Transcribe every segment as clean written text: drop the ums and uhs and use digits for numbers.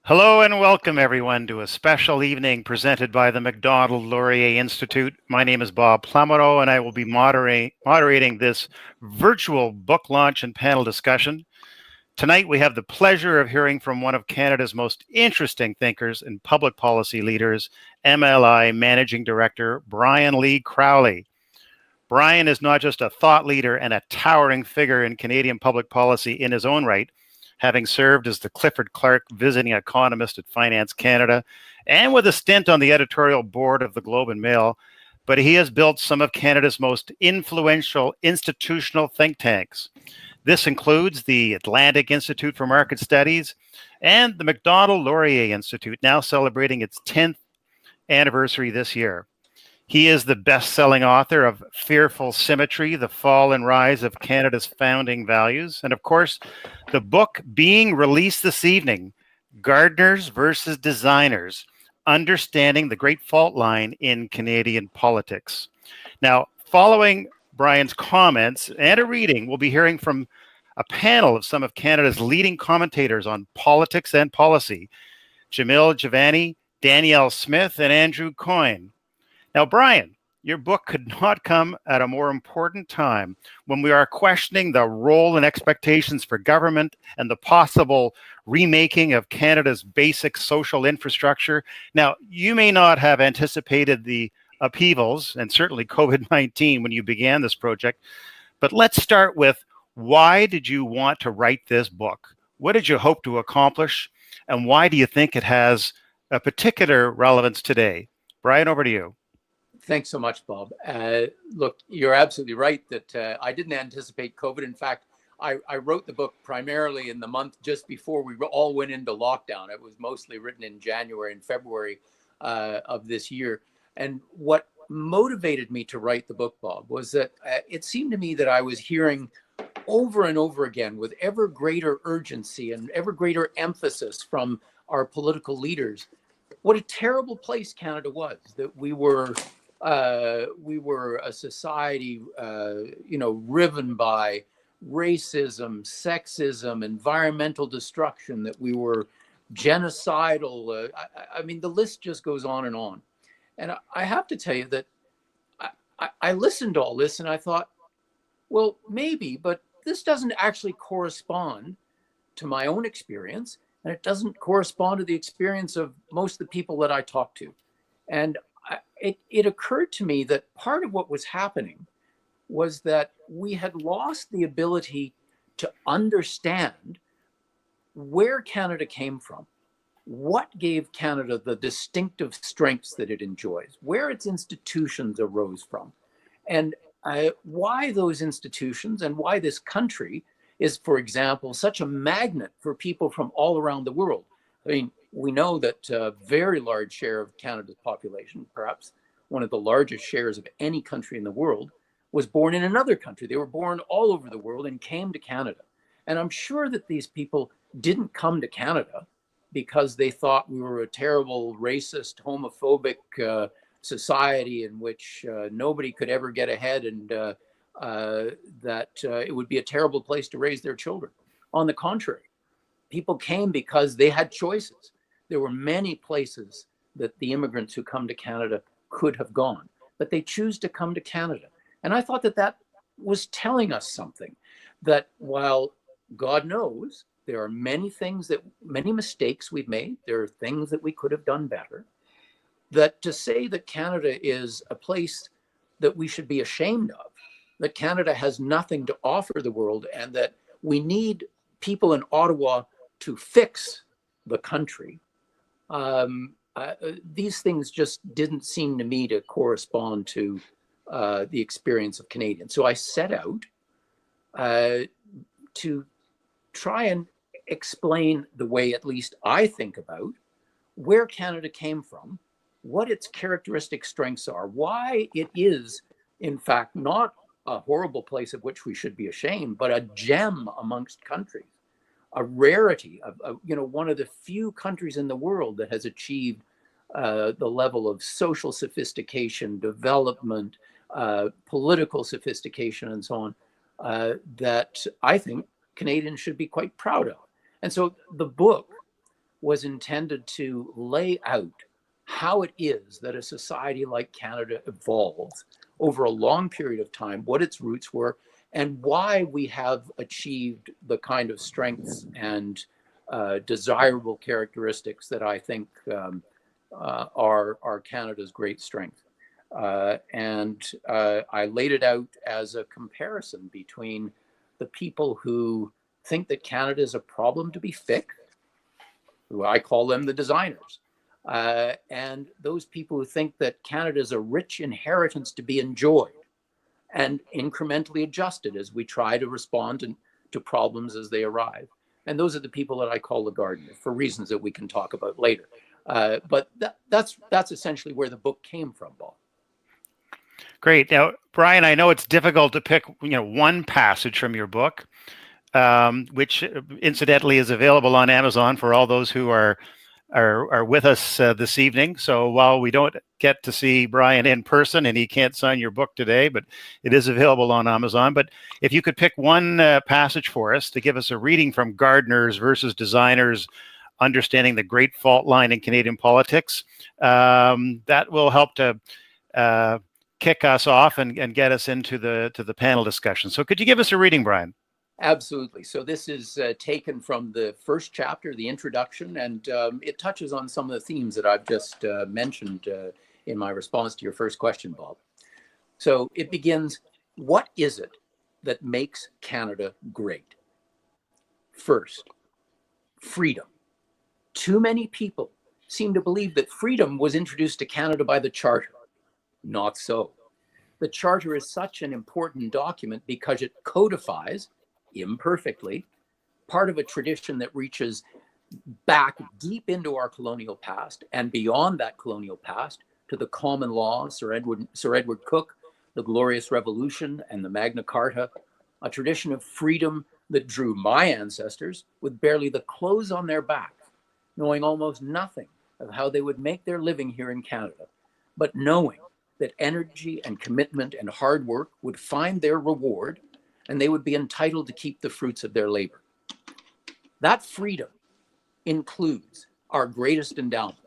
Hello and welcome everyone to a special evening presented by the Macdonald-Laurier Institute. My name is Bob Plumero and I will be moderating this virtual book launch and panel discussion. Tonight we have the pleasure of hearing from one of Canada's most interesting thinkers and public policy leaders, MLI Managing Director Brian Lee Crowley. Brian is not just a thought leader and a towering figure in Canadian public policy in his own right, having served as the Clifford Clark visiting economist at Finance Canada and with a stint on the editorial board of the Globe and Mail, but he has built some of Canada's most influential institutional think tanks. This includes the Atlantic Institute for Market Studies and the Macdonald-Laurier Institute, now celebrating its 10th anniversary this year. He is the best-selling author of Fearful Symmetry, The Fall and Rise of Canada's Founding Values, and of course, the book being released this evening, Gardeners versus Designers, Understanding the Great Fault Line in Canadian Politics. Now, following Brian's comments and a reading, we'll be hearing from a panel of some of Canada's leading commentators on politics and policy, Jamil Jivani, Danielle Smith, and Andrew Coyne. Now, Brian, your book could not come at a more important time when we are questioning the role and expectations for government and the possible remaking of Canada's basic social infrastructure. Now, you may not have anticipated the upheavals and certainly COVID-19 when you began this project, but let's start with why did you want to write this book? What did you hope to accomplish? And why do you think it has a particular relevance today? Brian, over to you. Thanks so much, Bob. Look, you're absolutely right that I didn't anticipate COVID. In fact, I wrote the book primarily in the month just before we all went into lockdown. It was mostly written in January and February of this year. And what motivated me to write the book, Bob, was that it seemed to me that I was hearing over and over again with ever greater urgency and ever greater emphasis from our political leaders what a terrible place Canada was, that we were a society, riven by racism, sexism, environmental destruction, that we were genocidal. I mean, the list just goes on and on. And I have to tell you that I listened to all this and I thought, well, maybe, but this doesn't actually correspond to my own experience. And it doesn't correspond to the experience of most of the people that I talk to. And it occurred to me that part of what was happening was that we had lost the ability to understand where Canada came from, what gave Canada the distinctive strengths that it enjoys, where its institutions arose from, and why those institutions and why this country is, for example, such a magnet for people from all around the world. I mean, we know that a very large share of Canada's population, perhaps one of the largest shares of any country in the world, was born in another country. They were born all over the world and came to Canada. And I'm sure that these people didn't come to Canada because they thought we were a terrible, racist, homophobic society in which nobody could ever get ahead and that it would be a terrible place to raise their children. On the contrary, people came because they had choices. There were many places that the immigrants who come to Canada could have gone, but they choose to come to Canada. And I thought that that was telling us something, that while God knows there are many mistakes we've made, there are things that we could have done better, that to say that Canada is a place that we should be ashamed of, that Canada has nothing to offer the world, and that we need people in Ottawa to fix the country. These things just didn't seem to me to correspond to the experience of Canadians. So I set out to try and explain the way at least I think about where Canada came from, what its characteristic strengths are, why it is, in fact, not a horrible place of which we should be ashamed, but a gem amongst countries, a rarity of one of the few countries in the world that has achieved the level of social sophistication, development, political sophistication, and so on, that I think Canadians should be quite proud of. And so the book was intended to lay out how it is that a society like Canada evolves over a long period of time, what its roots were, and why we have achieved the kind of strengths and desirable characteristics that I think are Canada's great strength. I laid it out as a comparison between the people who think that Canada is a problem to be fixed, who I call them the designers, and those people who think that Canada is a rich inheritance to be enjoyed and incrementally adjusted as we try to respond to problems as they arrive. And those are the people that I call the gardeners, for reasons that we can talk about later. But that's essentially where the book came from, Bob. Great. Now, Brian, I know it's difficult to pick, one passage from your book, which incidentally is available on Amazon for all those who are with us this evening. So while we don't get to see Brian in person and he can't sign your book today, but it is available on Amazon. But if you could pick one passage for us to give us a reading from Gardeners versus Designers, Understanding the Great Fault Line in Canadian Politics, that will help to kick us off and get us into the panel discussion. So could you give us a reading, Brian? Absolutely. So this is taken from the first chapter, the introduction, and it touches on some of the themes that I've just mentioned in my response to your first question, Bob. So it begins, what is it that makes Canada great? First, freedom. Too many people seem to believe that freedom was introduced to Canada by the Charter. Not so. The Charter is such an important document because it codifies, imperfectly, part of a tradition that reaches back deep into our colonial past and beyond that colonial past to the common law, Sir Edward Coke, the Glorious Revolution, and the Magna Carta, a tradition of freedom that drew my ancestors with barely the clothes on their back, knowing almost nothing of how they would make their living here in Canada, but knowing that energy and commitment and hard work would find their reward and they would be entitled to keep the fruits of their labor. That freedom includes our greatest endowment,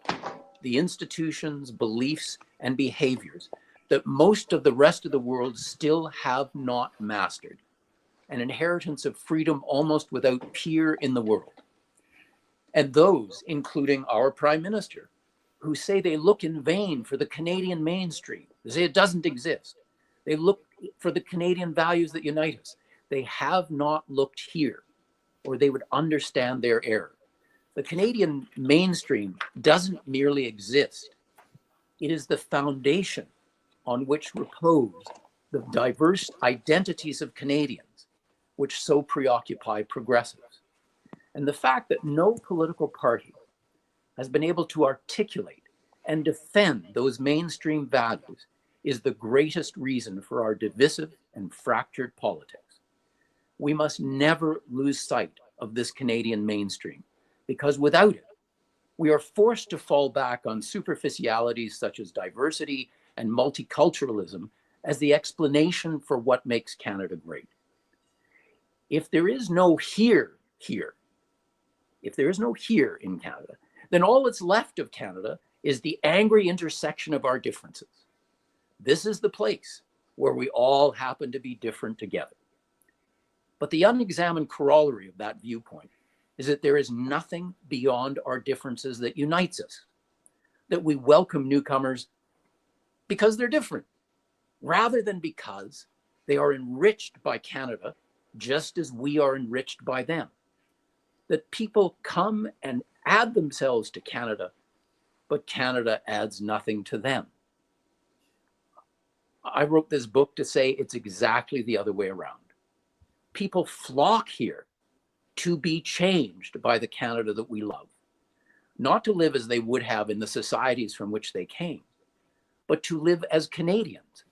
the institutions, beliefs, and behaviors that most of the rest of the world still have not mastered, an inheritance of freedom almost without peer in the world. And those, including our Prime Minister, who say they look in vain for the Canadian mainstream. They say it doesn't exist. They look for the Canadian values that unite us. They have not looked here, or they would understand their error. The Canadian mainstream doesn't merely exist. It is the foundation on which repose the diverse identities of Canadians, which so preoccupy progressives. And the fact that no political party has been able to articulate and defend those mainstream values is the greatest reason for our divisive and fractured politics. We must never lose sight of this Canadian mainstream, because without it, we are forced to fall back on superficialities such as diversity and multiculturalism as the explanation for what makes Canada great. If there is no here, if there is no here in Canada, then all that's left of Canada is the angry intersection of our differences. This is the place where we all happen to be different together. But the unexamined corollary of that viewpoint is that there is nothing beyond our differences that unites us, that we welcome newcomers because they're different, rather than because they are enriched by Canada just as we are enriched by them. That people come and add themselves to Canada, but Canada adds nothing to them. I wrote this book to say it's exactly the other way around. People flock here to be changed by the Canada that we love, not to live as they would have in the societies from which they came, but to live as Canadians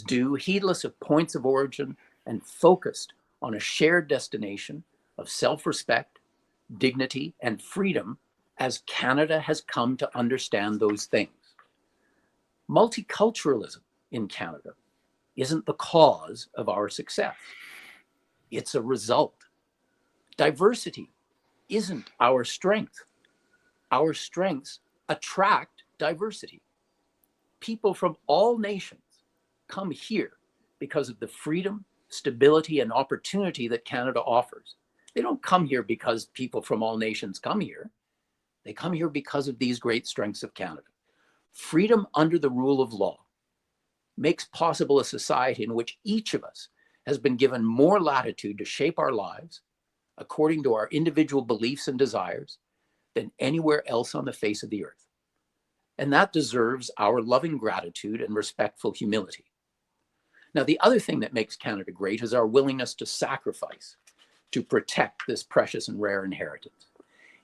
do, heedless of points of origin and focused on a shared destination of self-respect, dignity, and freedom as Canada has come to understand those things. Multiculturalism in Canada isn't the cause of our success. It's a result. Diversity isn't our strength. Our strengths attract diversity. People from all nations come here because of the freedom, stability, and opportunity that Canada offers. They don't come here because people from all nations come here. They come here because of these great strengths of Canada. Freedom under the rule of law makes possible a society in which each of us has been given more latitude to shape our lives according to our individual beliefs and desires than anywhere else on the face of the earth. And that deserves our loving gratitude and respectful humility. Now, the other thing that makes Canada great is our willingness to sacrifice to protect this precious and rare inheritance.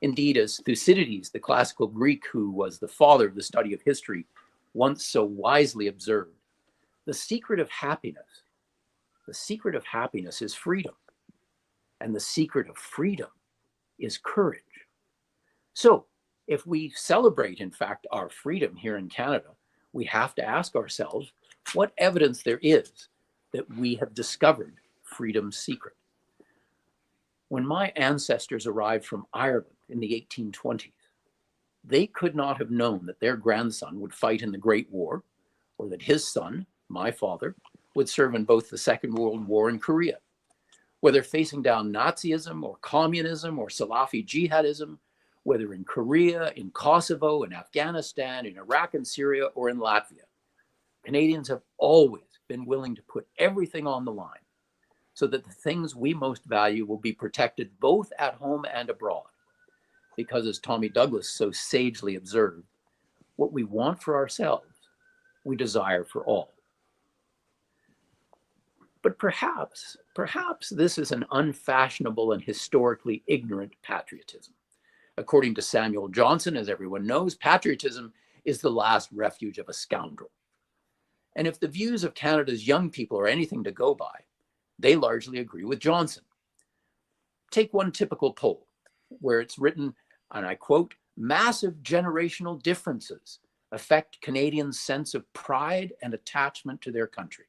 Indeed, as Thucydides, the classical Greek who was the father of the study of history, once so wisely observed, the secret of happiness is freedom. And the secret of freedom is courage. So if we celebrate, in fact, our freedom here in Canada, we have to ask ourselves what evidence there is that we have discovered freedom's secret. When my ancestors arrived from Ireland in the 1820s, they could not have known that their grandson would fight in the Great War, or that his son, my father, would serve in both the Second World War and Korea. Whether facing down Nazism or communism or Salafi jihadism, whether in Korea, in Kosovo, in Afghanistan, in Iraq and Syria, or in Latvia, Canadians have always been willing to put everything on the line so that the things we most value will be protected both at home and abroad. Because as Tommy Douglas so sagely observed, what we want for ourselves, we desire for all. But perhaps this is an unfashionable and historically ignorant patriotism. According to Samuel Johnson, as everyone knows, patriotism is the last refuge of a scoundrel. And if the views of Canada's young people are anything to go by, they largely agree with Johnson. Take one typical poll where it's written, and I quote, "Massive generational differences affect Canadians' sense of pride and attachment to their country."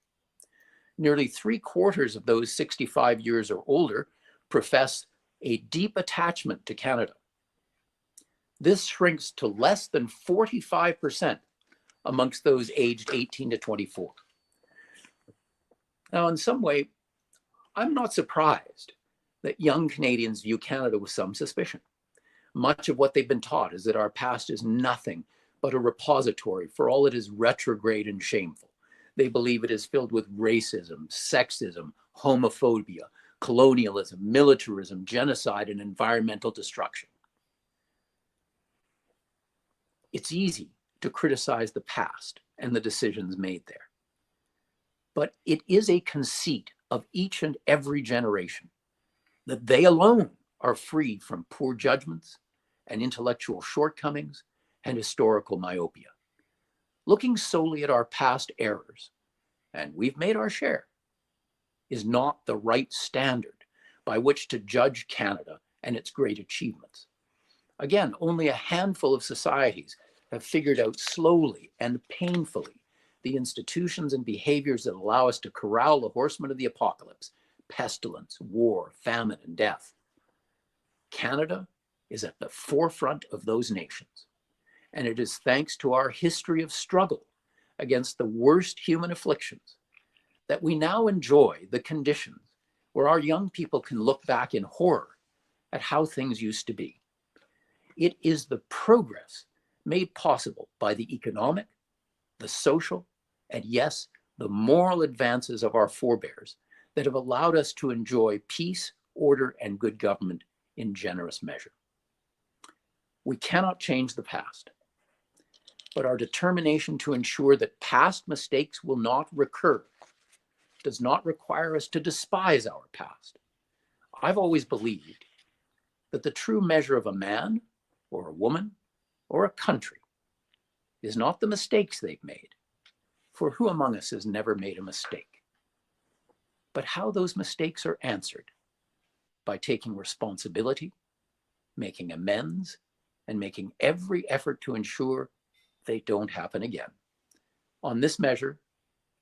Nearly 3/4 of those 65 years or older profess a deep attachment to Canada. This shrinks to less than 45% amongst those aged 18 to 24. Now, in some way, I'm not surprised that young Canadians view Canada with some suspicion. Much of what they've been taught is that our past is nothing but a repository for all that is retrograde and shameful. They believe it is filled with racism, sexism, homophobia, colonialism, militarism, genocide, and environmental destruction. It's easy to criticize the past and the decisions made there. But it is a conceit of each and every generation that they alone are free from poor judgments and intellectual shortcomings and historical myopia. Looking solely at our past errors, and we've made our share, is not the right standard by which to judge Canada and its great achievements. Again, only a handful of societies have figured out slowly and painfully the institutions and behaviors that allow us to corral the horsemen of the apocalypse, pestilence, war, famine, and death. Canada is at the forefront of those nations, and it is thanks to our history of struggle against the worst human afflictions that we now enjoy the conditions where our young people can look back in horror at how things used to be. It is the progress made possible by the economic, the social, and yes, the moral advances of our forebears that have allowed us to enjoy peace, order, and good government in generous measure. We cannot change the past, but our determination to ensure that past mistakes will not recur does not require us to despise our past. I've always believed that the true measure of a man or a woman or a country is not the mistakes they've made, for who among us has never made a mistake, but how those mistakes are answered by taking responsibility, making amends, and making every effort to ensure they don't happen again. On this measure,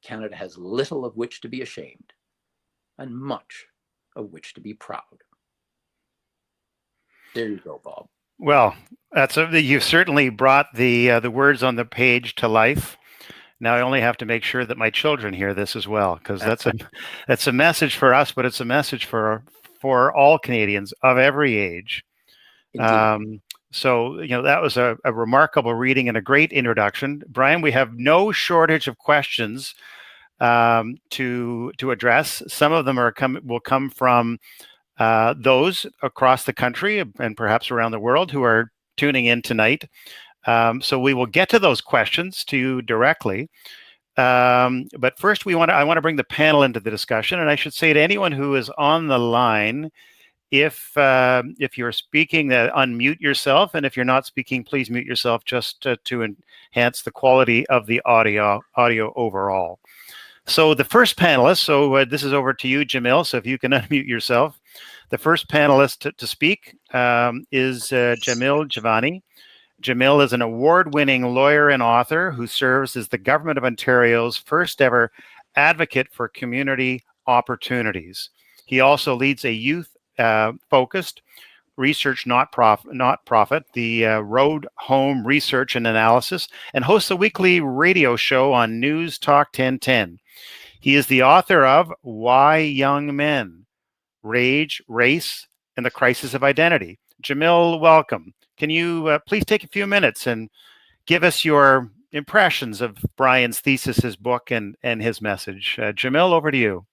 Canada has little of which to be ashamed and much of which to be proud. There you go, Bob. Well, you've certainly brought the words on the page to life. Now I only have to make sure that my children hear this as well, because that's a message for us, but it's a message for all Canadians of every age. So that was a remarkable reading and a great introduction, Brian. We have no shortage of questions to address. Some of them will come from those across the country and perhaps around the world who are tuning in tonight. So we will get to those questions to you directly. But first, I want to bring the panel into the discussion, and I should say to anyone who is on the line, if you're speaking, unmute yourself, and if you're not speaking, please mute yourself, just to enhance the quality of the audio overall. So the first panelist, this is over to you, Jamil. So if you can unmute yourself, the first panelist to speak is Jamil Jivani. Jamil is an award-winning lawyer and author who serves as the Government of Ontario's first ever advocate for community opportunities. He also leads a youth-focused research not-profit, the Road Home Research and Analysis, and hosts a weekly radio show on News Talk 1010. He is the author of Why Young Men, Rage, Race, and the Crisis of Identity. Jamil, welcome. Can you please take a few minutes and give us your impressions of Brian's thesis, his book, and his message? Jamil, over to you.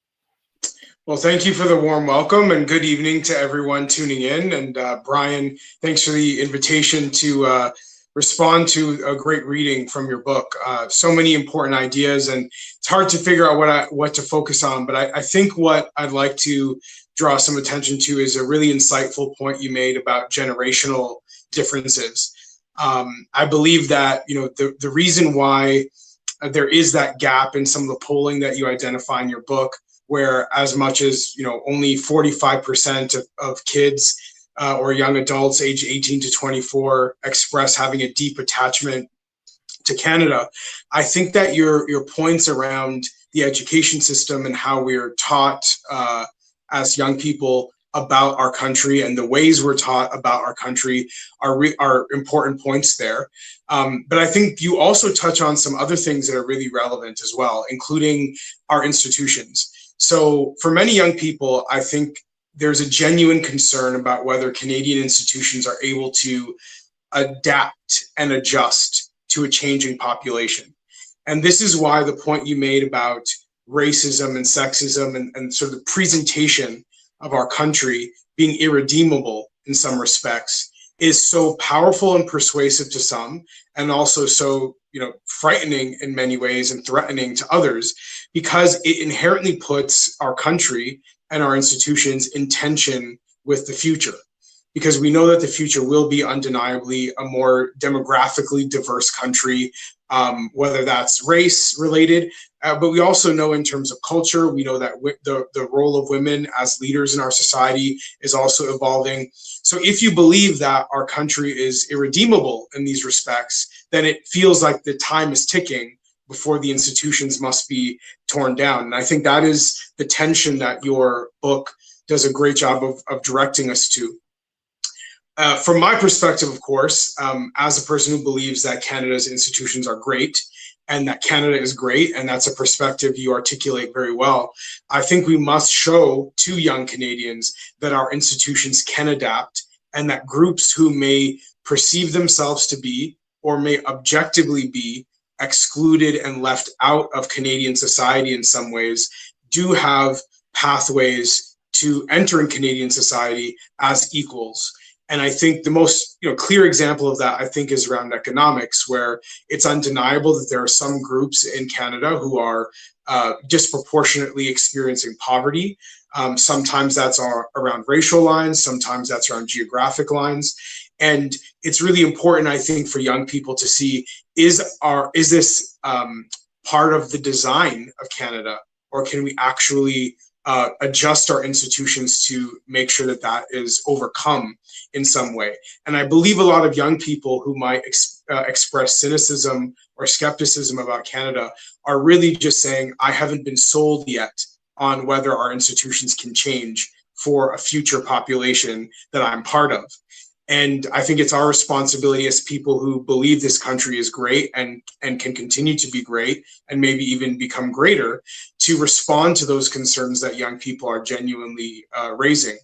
Well, thank you for the warm welcome, and good evening to everyone tuning in. And Brian, thanks for the invitation to respond to a great reading from your book. So many important ideas, and it's hard to figure out what to focus on. But I think what I'd like to draw some attention to is a really insightful point you made about generational differences. I believe that the reason why there is that gap in some of the polling that you identify in your book, where as much as only 45% of kids or young adults age 18 to 24 express having a deep attachment to Canada. I think that your points around the education system and how we're taught as young people about our country and the ways we're taught about our country are important points there. But I think you also touch on some other things that are really relevant as well, including our institutions. So for many young people, I think there's a genuine concern about whether Canadian institutions are able to adapt and adjust to a changing population. And this is why the point you made about racism and sexism and sort of the presentation of our country being irredeemable in some respects is so powerful and persuasive to some, and also so frightening in many ways and threatening to others, because it inherently puts our country and our institutions in tension with the future. Because we know that the future will be undeniably a more demographically diverse country, whether that's race related, but we also know in terms of culture, we know that the role of women as leaders in our society is also evolving. So if you believe that our country is irredeemable in these respects, then it feels like the time is ticking before the institutions must be torn down. And I think that is the tension that your book does a great job of directing us to. From my perspective, of course, as a person who believes that Canada's institutions are great and that Canada is great, and that's a perspective you articulate very well, I think we must show to young Canadians that our institutions can adapt, and that groups who may perceive themselves to be or may objectively be excluded and left out of Canadian society in some ways do have pathways to enter in Canadian society as equals. And I think the most clear example of that, I think, is around economics, where it's undeniable that there are some groups in Canada who are disproportionately experiencing poverty. Sometimes that's around racial lines, sometimes that's around geographic lines. And it's really important, I think, for young people to see, is this part of the design of Canada, or can we actually adjust our institutions to make sure that that is overcome in some way? And I believe a lot of young people who might express cynicism or skepticism about Canada are really just saying, I haven't been sold yet on whether our institutions can change for a future population that I'm part of. And I think it's our responsibility as people who believe this country is great and can continue to be great and maybe even become greater to respond to those concerns that young people are genuinely raising.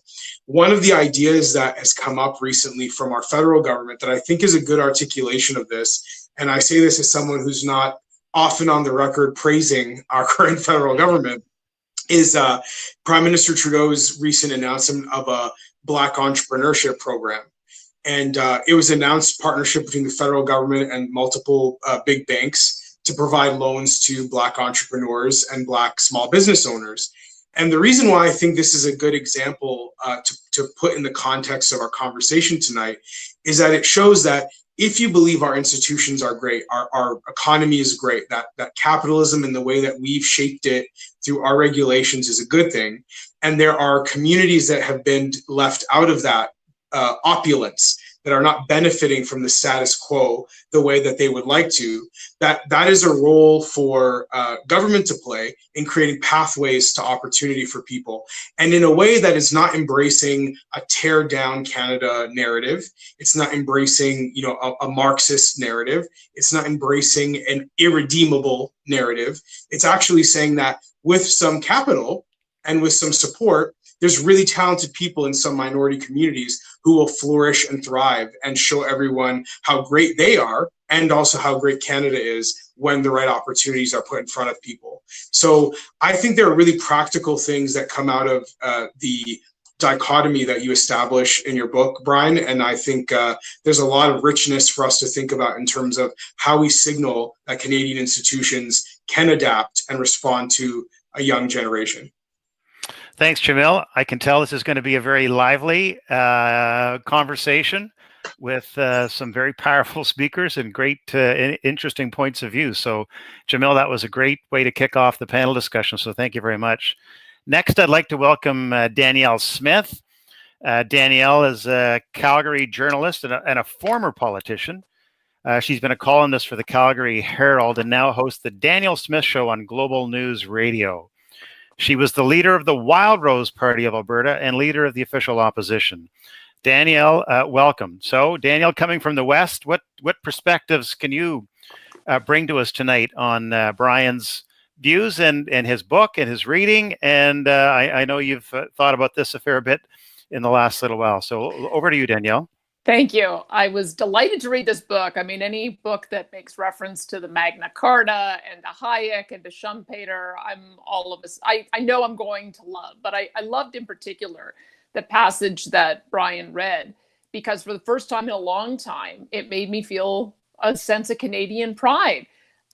One of the ideas that has come up recently from our federal government that I think is a good articulation of this, and I say this as someone who's not often on the record praising our current federal government, is Prime Minister Trudeau's recent announcement of a Black entrepreneurship program. And it was announced partnership between the federal government and multiple big banks to provide loans to Black entrepreneurs and Black small business owners. And the reason why I think this is a good example to put in the context of our conversation tonight is that it shows that if you believe our institutions are great, our economy is great, that capitalism and the way that we've shaped it through our regulations is a good thing, and there are communities that have been left out of that opulence, that are not benefiting from the status quo the way that they would like to, that is a role for government to play in creating pathways to opportunity for people. And in a way that is not embracing a tear down Canada narrative. It's not embracing, a Marxist narrative. It's not embracing an irredeemable narrative. It's actually saying that with some capital and with some support, there's really talented people in some minority communities who will flourish and thrive and show everyone how great they are and also how great Canada is when the right opportunities are put in front of people. So I think there are really practical things that come out of the dichotomy that you establish in your book, Brian. And I think there's a lot of richness for us to think about in terms of how we signal that Canadian institutions can adapt and respond to a young generation. Thanks, Jamil. I can tell this is going to be a very lively conversation with some very powerful speakers and great, interesting points of view. So, Jamil, that was a great way to kick off the panel discussion. So thank you very much. Next, I'd like to welcome Danielle Smith. Danielle is a Calgary journalist and a former politician. She's been a columnist for the Calgary Herald and now hosts the Danielle Smith Show on Global News Radio. She was the leader of the Wild Rose Party of Alberta and leader of the official opposition. Danielle, welcome. So, Danielle, coming from the West, what perspectives can you bring to us tonight on Brian's views and his book and his reading? And I know you've thought about this a fair bit in the last little while. So, over to you, Danielle. Thank you. I was delighted to read this book. I mean, any book that makes reference to the Magna Carta and to Hayek and to Schumpeter, I know I'm going to love. But I loved in particular the passage that Brian read, because for the first time in a long time, it made me feel a sense of Canadian pride.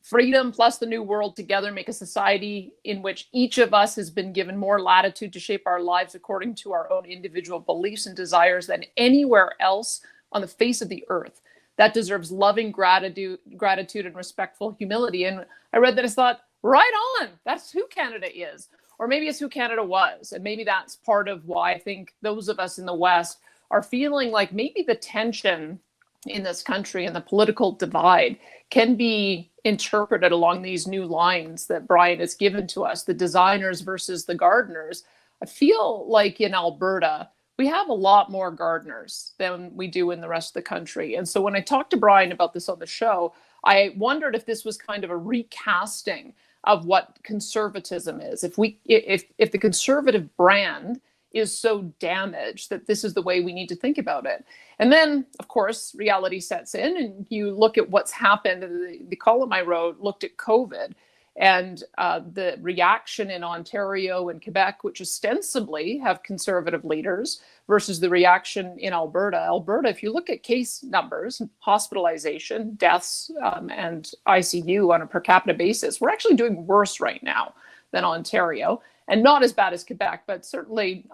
Freedom plus the New World together make a society in which each of us has been given more latitude to shape our lives according to our own individual beliefs and desires than anywhere else on the face of the earth. That deserves loving gratitude and respectful humility. And I read that, I thought, right on, that's who Canada is. Or maybe it's who Canada was. And maybe that's part of why I think those of us in the West are feeling like maybe the tension in this country and the political divide can be interpreted along these new lines that Brian has given to us, the designers versus the gardeners. I feel like in Alberta, we have a lot more gardeners than we do in the rest of the country. And so when I talked to Brian about this on the show, I wondered if this was kind of a recasting of what conservatism is. If the conservative brand is so damaged that this is the way we need to think about it. And then, of course, reality sets in and you look at what's happened. The column I wrote looked at COVID and the reaction in Ontario and Quebec, which ostensibly have conservative leaders, versus the reaction in Alberta. Alberta, if you look at case numbers, hospitalization, deaths, and ICU on a per capita basis, we're actually doing worse right now than Ontario. And not as bad as Quebec, but certainly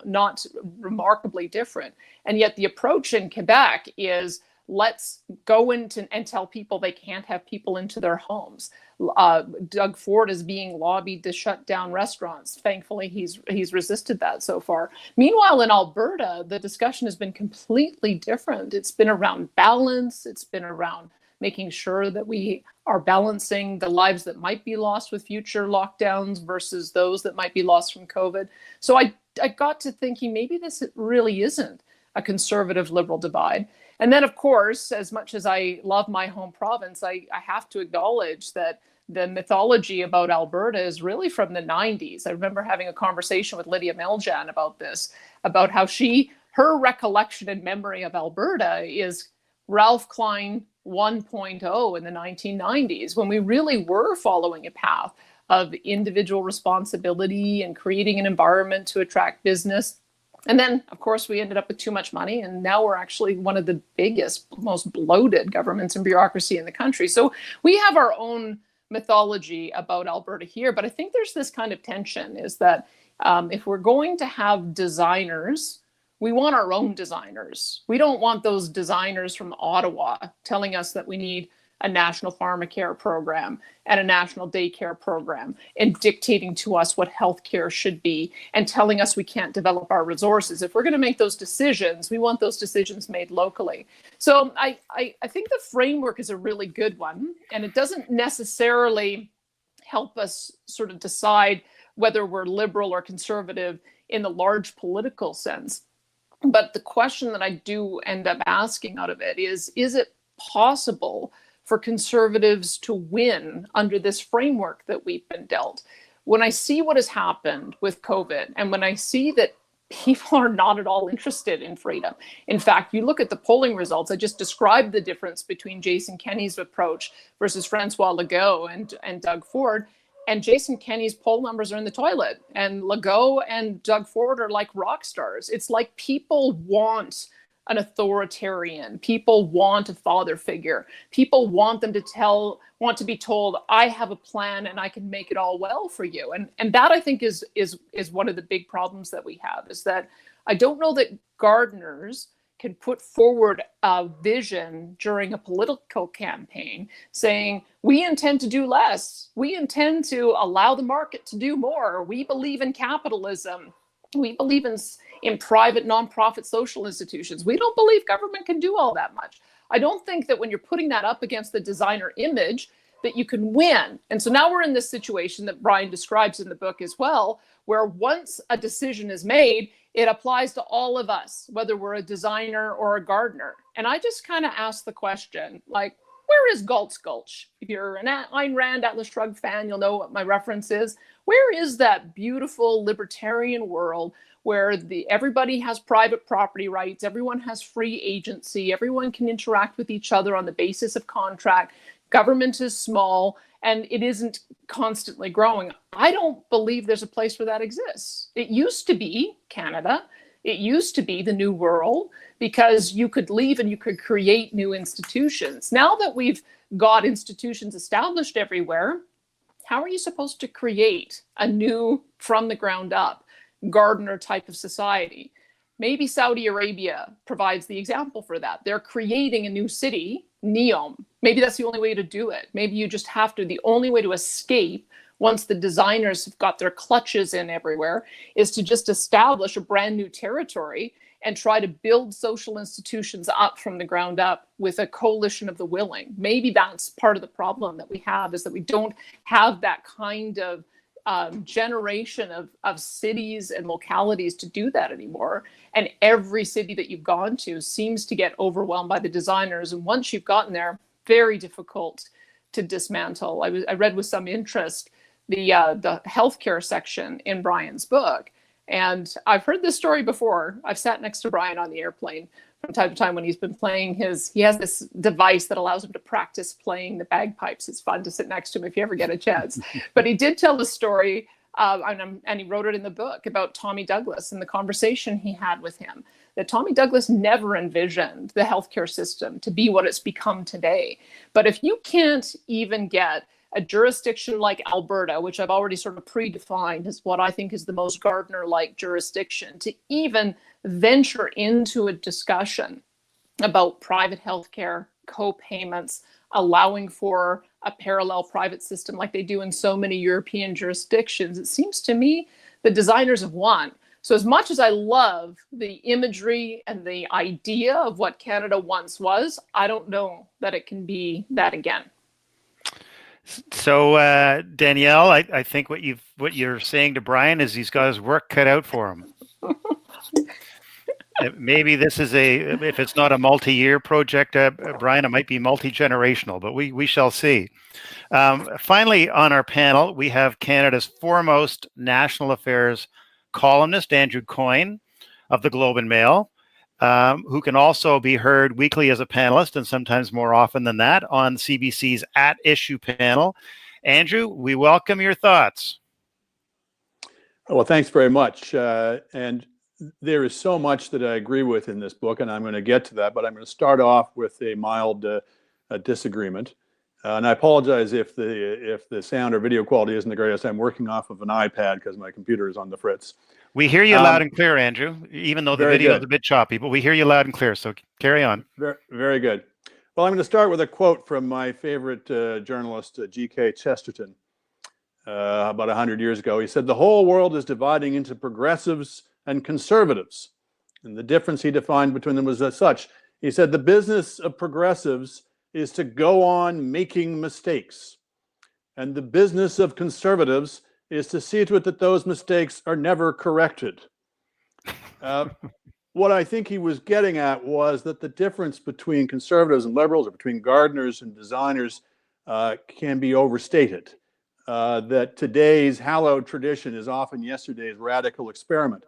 not remarkably different. And yet the approach in Quebec is, let's go into and tell people they can't have people into their homes. Doug Ford is being lobbied to shut down restaurants. Thankfully, he's resisted that so far. Meanwhile, in Alberta, the discussion has been completely different. It's been around balance. It's been around making sure that we are balancing the lives that might be lost with future lockdowns versus those that might be lost from COVID. So I got to thinking maybe this really isn't a conservative liberal divide. And then, of course, as much as I love my home province, I have to acknowledge that the mythology about Alberta is really from the 90s. I remember having a conversation with Lydia Meljan about this, about how her recollection and memory of Alberta is Ralph Klein 1.0 in the 1990s, when we really were following a path of individual responsibility and creating an environment to attract business. And then, of course, we ended up with too much money, and now we're actually one of the biggest, most bloated governments and bureaucracy in the country. So we have our own mythology about Alberta here, but I think there's this kind of tension, is that if we're going to have designers, we want our own designers. We don't want those designers from Ottawa telling us that we need a national pharmacare program and a national daycare program and dictating to us what healthcare should be and telling us we can't develop our resources. If we're going to make those decisions, we want those decisions made locally. So I think the framework is a really good one, and it doesn't necessarily help us sort of decide whether we're liberal or conservative in the large political sense. But the question that I do end up asking out of it is it possible for conservatives to win under this framework that we've been dealt? When I see what has happened with COVID, and when I see that people are not at all interested in freedom. In fact, you look at the polling results, I just described the difference between Jason Kenney's approach versus Francois Legault and Doug Ford. And Jason Kenney's poll numbers are in the toilet. And Legault and Doug Ford are like rock stars. It's like people want an authoritarian. People want a father figure. People want them to want to be told, I have a plan and I can make it all well for you. And that, I think, is one of the big problems that we have, is that I don't know that gardeners can put forward a vision during a political campaign saying, we intend to do less. We intend to allow the market to do more. We believe in capitalism. We believe in private nonprofit social institutions. We don't believe government can do all that much. I don't think that when you're putting that up against the designer image that you can win. And so now we're in this situation that Brian describes in the book as well, where once a decision is made, it applies to all of us, whether we're a designer or a gardener. And I just kind of ask the question, like, where is Galt's Gulch? If you're an Ayn Rand, Atlas Shrugged fan, you'll know what my reference is. Where is that beautiful libertarian world where everybody has private property rights, everyone has free agency, everyone can interact with each other on the basis of contract, government is small, and it isn't constantly growing? I don't believe there's a place where that exists. It used to be Canada. It used to be the New World, because you could leave and you could create new institutions. Now that we've got institutions established everywhere, how are you supposed to create a new, from the ground up, gardener type of society? Maybe Saudi Arabia provides the example for that. They're creating a new city, Neom. Maybe that's the only way to do it. Maybe you just have to, the only way to escape once the designers have got their clutches in everywhere is to just establish a brand new territory and try to build social institutions up from the ground up with a coalition of the willing. Maybe that's part of the problem that we have, is that we don't have that kind of generation of cities and localities to do that anymore. And every city that you've gone to seems to get overwhelmed by the designers. And once you've gotten there, very difficult to dismantle. I read with some interest the healthcare section in Brian's book. And I've heard this story before. I've sat next to Brian on the airplane from time to time when he's been playing he has this device that allows him to practice playing the bagpipes. It's fun to sit next to him if you ever get a chance. But he did tell the story, and he wrote it in the book, about Tommy Douglas and the conversation he had with him, that Tommy Douglas never envisioned the healthcare system to be what it's become today. But if you can't even get a jurisdiction like Alberta, which I've already sort of predefined as what I think is the most gardener-like jurisdiction, to even venture into a discussion about private healthcare, co-payments, allowing for a parallel private system like they do in so many European jurisdictions, it seems to me the designers have won. So as much as I love the imagery and the idea of what Canada once was, I don't know that it can be that again. So Danielle, I think what you're saying to Brian is he's got his work cut out for him. Maybe this is if it's not a multi-year project, Brian, it might be multi-generational, but we shall see. Finally, on our panel, we have Canada's foremost national affairs columnist, Andrew Coyne of the Globe and Mail, who can also be heard weekly as a panelist and sometimes more often than that on CBC's At Issue panel. Andrew, we welcome your thoughts. Well, thanks very much. And there is so much that I agree with in this book, and I'm going to get to that, but I'm going to start off with a mild disagreement. And I apologize if the sound or video quality isn't the greatest. I'm working off of an iPad because my computer is on the fritz. We hear you loud and clear, Andrew, even though the video is a bit choppy, but we hear you loud and clear, so carry on. Very, very good. Well, I'm going to start with a quote from my favorite journalist, G.K. Chesterton, about 100 years ago. He said, "The whole world is dividing into progressives and conservatives." And the difference he defined between them was as such. He said, "The business of progressives is to go on making mistakes. And the business of conservatives is to see to it that those mistakes are never corrected." What I think he was getting at was that the difference between conservatives and liberals, or between gardeners and designers, can be overstated. That today's hallowed tradition is often yesterday's radical experiment.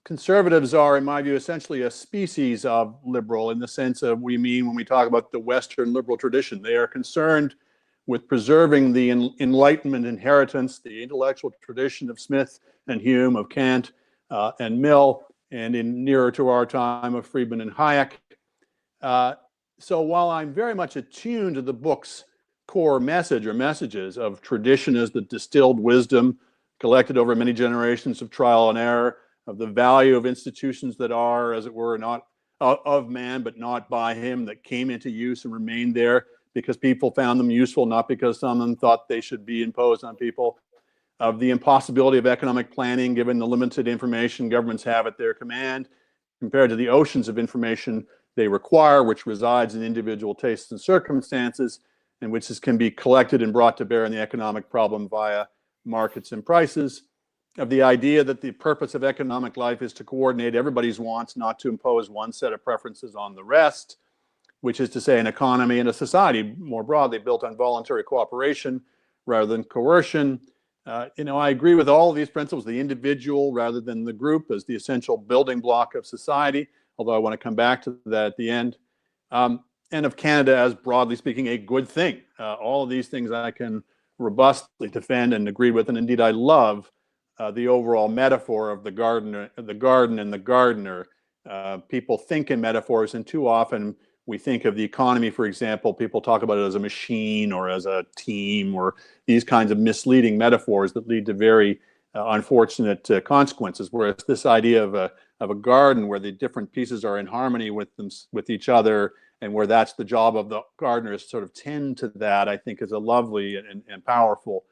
Conservatives are, in my view, essentially a species of liberal in the sense of we mean when we talk about the Western liberal tradition. They are concerned with preserving the Enlightenment inheritance, the intellectual tradition of Smith and Hume, of Kant and Mill, and in nearer to our time of Friedman and Hayek. So while I'm very much attuned to the book's core message or messages of tradition as the distilled wisdom collected over many generations of trial and error, of the value of institutions that are, as it were, not of man, but not by him, that came into use and remained there because people found them useful, not because some of them thought they should be imposed on people, of the impossibility of economic planning given the limited information governments have at their command compared to the oceans of information they require, which resides in individual tastes and circumstances, and which can be collected and brought to bear in the economic problem via markets and prices, of the idea that the purpose of economic life is to coordinate everybody's wants, not to impose one set of preferences on the rest, which is to say an economy and a society more broadly built on voluntary cooperation rather than coercion. I agree with all of these principles, the individual rather than the group as the essential building block of society, although I want to come back to that at the end. And of Canada as, broadly speaking, a good thing. All of these things I can robustly defend and agree with, and indeed I love the overall metaphor of the garden and the gardener. People think in metaphors, and too often we think of the economy, for example, people talk about it as a machine or as a team or these kinds of misleading metaphors that lead to very unfortunate consequences. Whereas this idea of a garden where the different pieces are in harmony with each other, and where that's the job of the gardener is to sort of tend to that, I think is a lovely and powerful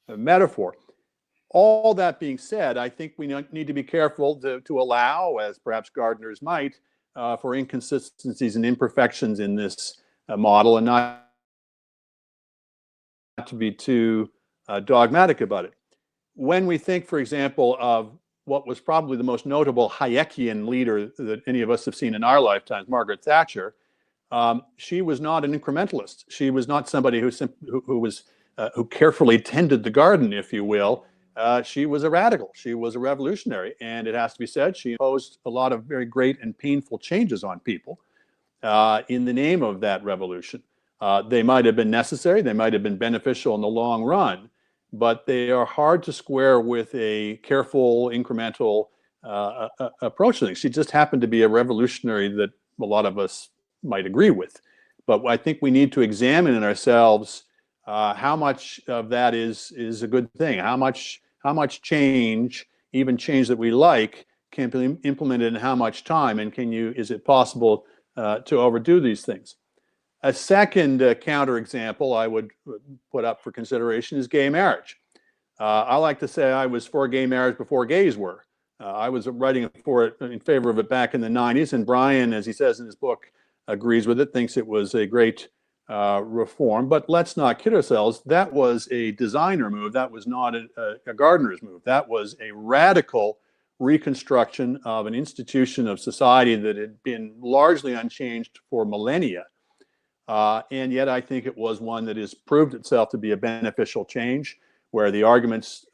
metaphor. All that being said, I think we need to be careful to allow, as perhaps gardeners might, for inconsistencies and imperfections in this model, and not to be too dogmatic about it. When we think, for example, of what was probably the most notable Hayekian leader that any of us have seen in our lifetimes, Margaret Thatcher, she was not an incrementalist. She was not somebody who carefully tended the garden, if you will. She was a radical. She was a revolutionary, and it has to be said, she imposed a lot of very great and painful changes on people in the name of that revolution. They might have been necessary, they might have been beneficial in the long run, but they are hard to square with a careful, incremental approach to things. She just happened to be a revolutionary that a lot of us might agree with. But I think we need to examine in ourselves how much of that is a good thing. How much change, even change that we like, can be implemented in how much time, and is it possible to overdo these things? A second counterexample I would put up for consideration is gay marriage. I like to say I was for gay marriage before gays were. I was writing in favor of it back in the 90s, and Brian, as he says in his book, agrees with it, thinks it was a great reform. But let's not kid ourselves. That was a designer move. That was not a gardener's move. That was a radical reconstruction of an institution of society that had been largely unchanged for millennia. And yet I think it was one that has proved itself to be a beneficial change, where the arguments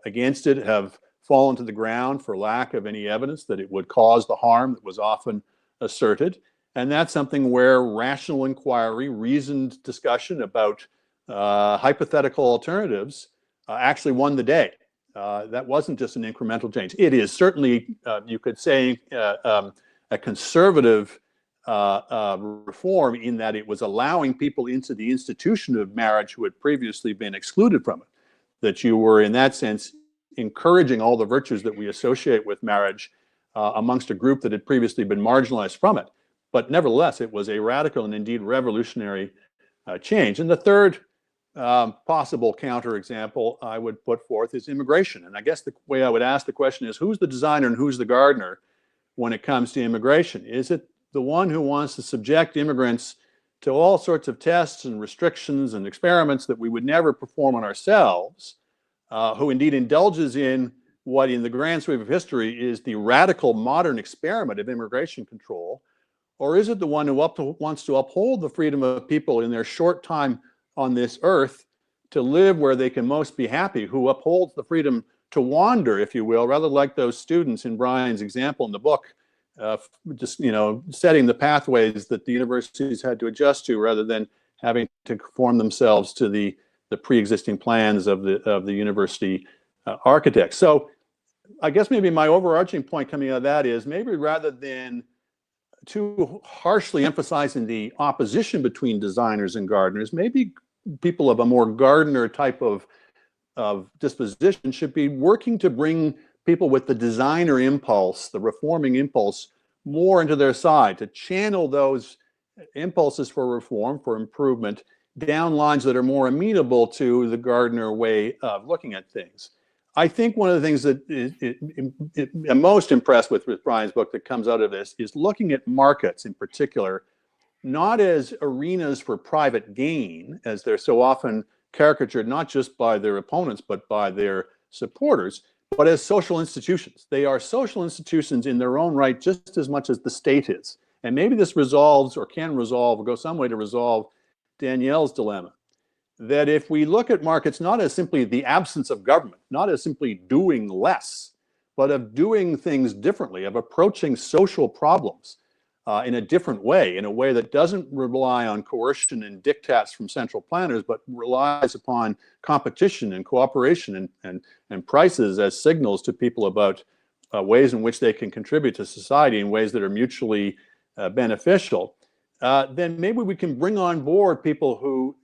against it have fallen to the ground for lack of any evidence that it would cause the harm that was often asserted. And that's something where rational inquiry, reasoned discussion about hypothetical alternatives actually won the day. That wasn't just an incremental change. It is certainly, you could say, a conservative reform in that it was allowing people into the institution of marriage who had previously been excluded from it. That you were, in that sense, encouraging all the virtues that we associate with marriage amongst a group that had previously been marginalized from it. But nevertheless, it was a radical and indeed revolutionary change. And the third possible counterexample I would put forth is immigration. And I guess the way I would ask the question is, who's the designer and who's the gardener when it comes to immigration? Is it the one who wants to subject immigrants to all sorts of tests and restrictions and experiments that we would never perform on ourselves, who indeed indulges in what in the grand sweep of history is the radical modern experiment of immigration control? Or is it the one who wants to uphold the freedom of people in their short time on this earth to live where they can most be happy, who upholds the freedom to wander, if you will, rather like those students in Brian's example in the book, just, setting the pathways that the universities had to adjust to rather than having to conform themselves to the pre-existing plans of the university architects. So I guess maybe my overarching point coming out of that is maybe rather than too harshly emphasizing the opposition between designers and gardeners, maybe people of a more gardener type of disposition should be working to bring people with the designer impulse, the reforming impulse, more into their side, to channel those impulses for reform, for improvement, down lines that are more amenable to the gardener way of looking at things. I think one of the things that I'm most impressed with Brian's book that comes out of this is looking at markets in particular, not as arenas for private gain, as they're so often caricatured, not just by their opponents, but by their supporters, but as social institutions. They are social institutions in their own right, just as much as the state is. And maybe this resolves or can resolve or go some way to resolve Danielle's dilemma. That if we look at markets not as simply the absence of government, not as simply doing less, but of doing things differently, of approaching social problems in a different way, in a way that doesn't rely on coercion and diktats from central planners, but relies upon competition and cooperation and prices as signals to people about ways in which they can contribute to society in ways that are mutually beneficial, then maybe we can bring on board people who,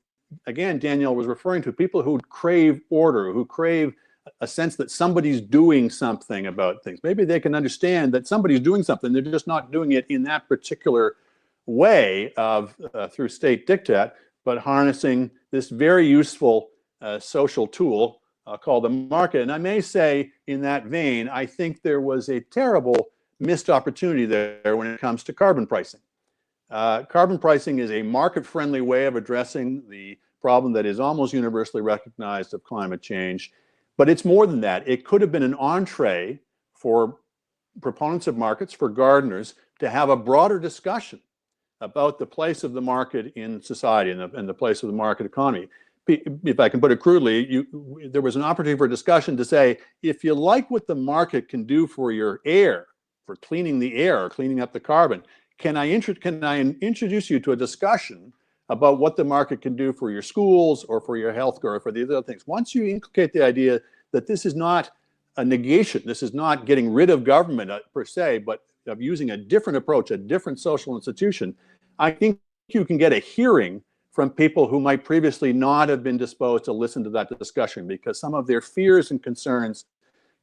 again, Danielle was referring to, people who crave order, who crave a sense that somebody's doing something about things. Maybe they can understand that somebody's doing something, they're just not doing it in that particular way of through state diktat, but harnessing this very useful social tool called the market. And I may say in that vein, I think there was a terrible missed opportunity there when it comes to carbon pricing. Carbon pricing is a market-friendly way of addressing the problem that is almost universally recognized of climate change. But it's more than that. It could have been an entree for proponents of markets, for gardeners, to have a broader discussion about the place of the market in society and the place of the market economy. If I can put it crudely, there was an opportunity for discussion to say, if you like what the market can do for your air, for cleaning the air, or cleaning up the carbon, can I introduce you to a discussion about what the market can do for your schools or for your health care or for the other things? Once you inculcate the idea that this is not a negation, this is not getting rid of government per se, but of using a different approach, a different social institution, I think you can get a hearing from people who might previously not have been disposed to listen to that discussion, because some of their fears and concerns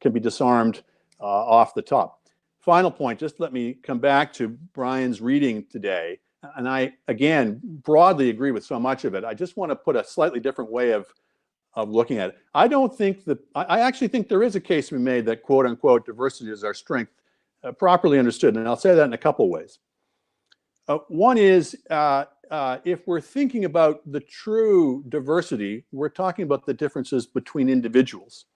can be disarmed off the top. Final point, just let me come back to Brian's reading today. And I, again, broadly agree with so much of it. I just want to put a slightly different way of looking at it. I actually think there is a case to be made that, quote unquote, diversity is our strength, properly understood. And I'll say that in a couple ways. One is, if we're thinking about the true diversity, we're talking about the differences between individuals.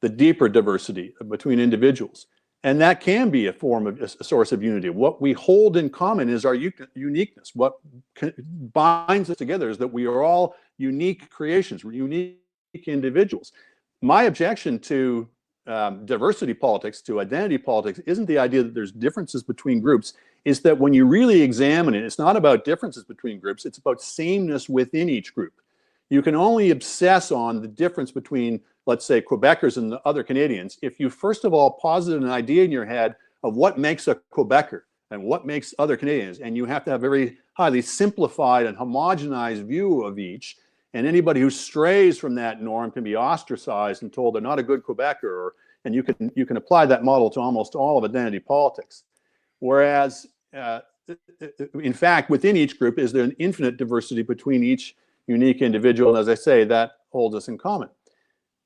the deeper diversity between individuals. And that can be a form of a source of unity. What we hold in common is our uniqueness. What binds us together is that we are all unique creations, we're unique individuals. My objection to diversity politics, to identity politics, isn't the idea that there's differences between groups, is that when you really examine it, it's not about differences between groups, it's about sameness within each group. You can only obsess on the difference between, let's say, Quebecers and the other Canadians if you first of all posit an idea in your head of what makes a Quebecer and what makes other Canadians, and you have to have a very highly simplified and homogenized view of each. And anybody who strays from that norm can be ostracized and told they're not a good Quebecer, and you can apply that model to almost all of identity politics. Whereas, in fact, within each group is there an infinite diversity between each unique individual, and as I say, that holds us in common.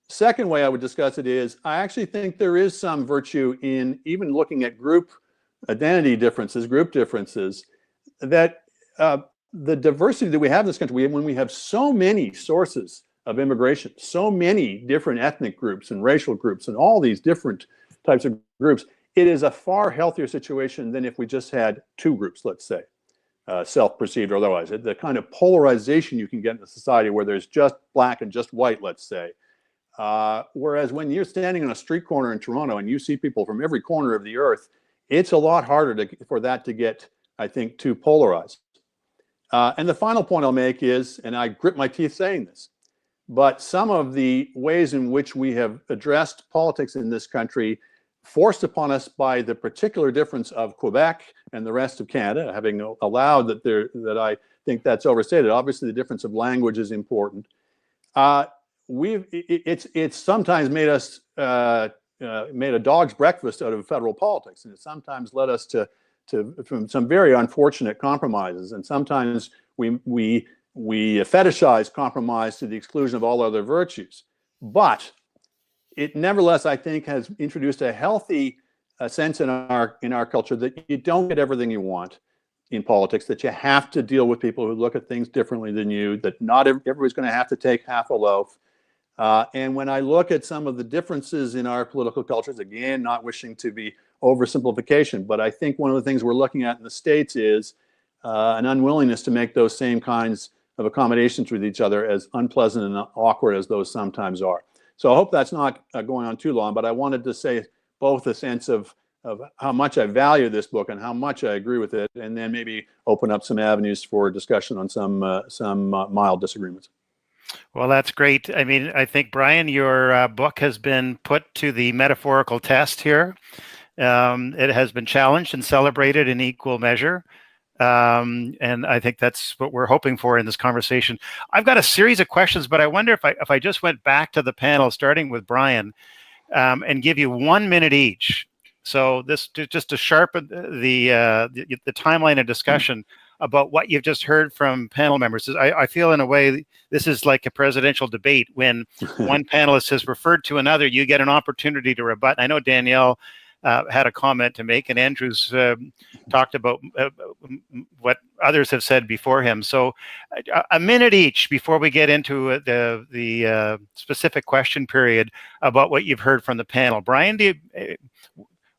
Second way I would discuss it is, I actually think there is some virtue in even looking at group identity differences, group differences, that the diversity that we have in this country, when we have so many sources of immigration, so many different ethnic groups and racial groups and all these different types of groups, it is a far healthier situation than if we just had two groups, let's say, self-perceived or otherwise. The kind of polarization you can get in a society where there's just black and just white, let's say. Whereas when you're standing on a street corner in Toronto and you see people from every corner of the earth, it's a lot harder for that to get, I think, too polarized. And the final point I'll make is, and I grit my teeth saying this, but some of the ways in which we have addressed politics in this country, forced upon us by the particular difference of Quebec and the rest of Canada, having allowed that I think that's overstated. Obviously, the difference of language is important. It's sometimes made us made a dog's breakfast out of federal politics, and it sometimes led us to from some very unfortunate compromises, and sometimes we fetishize compromise to the exclusion of all other virtues. But it nevertheless, I think, has introduced a healthy sense in our culture that you don't get everything you want in politics, that you have to deal with people who look at things differently than you, that not everybody's going to have to take half a loaf. And when I look at some of the differences in our political cultures, again, not wishing to be oversimplification, but I think one of the things we're looking at in the States is an unwillingness to make those same kinds of accommodations with each other, as unpleasant and awkward as those sometimes are. So I hope that's not going on too long, but I wanted to say both a sense of how much I value this book and how much I agree with it, and then maybe open up some avenues for discussion on some mild disagreements. Well, that's great. I mean, I think, Brian, your book has been put to the metaphorical test here. It has been challenged and celebrated in equal measure. And I think that's what we're hoping for in this conversation. I've got a series of questions, but I wonder if I just went back to the panel, starting with Brian, and give you 1 minute each. So this just to sharpen the timeline of discussion about what you've just heard from panel members. I feel in a way this is like a presidential debate. When one panelist has referred to another, you get an opportunity to rebut. I know Danielle had a comment to make, and Andrew's talked about what others have said before him. So a minute each before we get into the specific question period about what you've heard from the panel. Brian,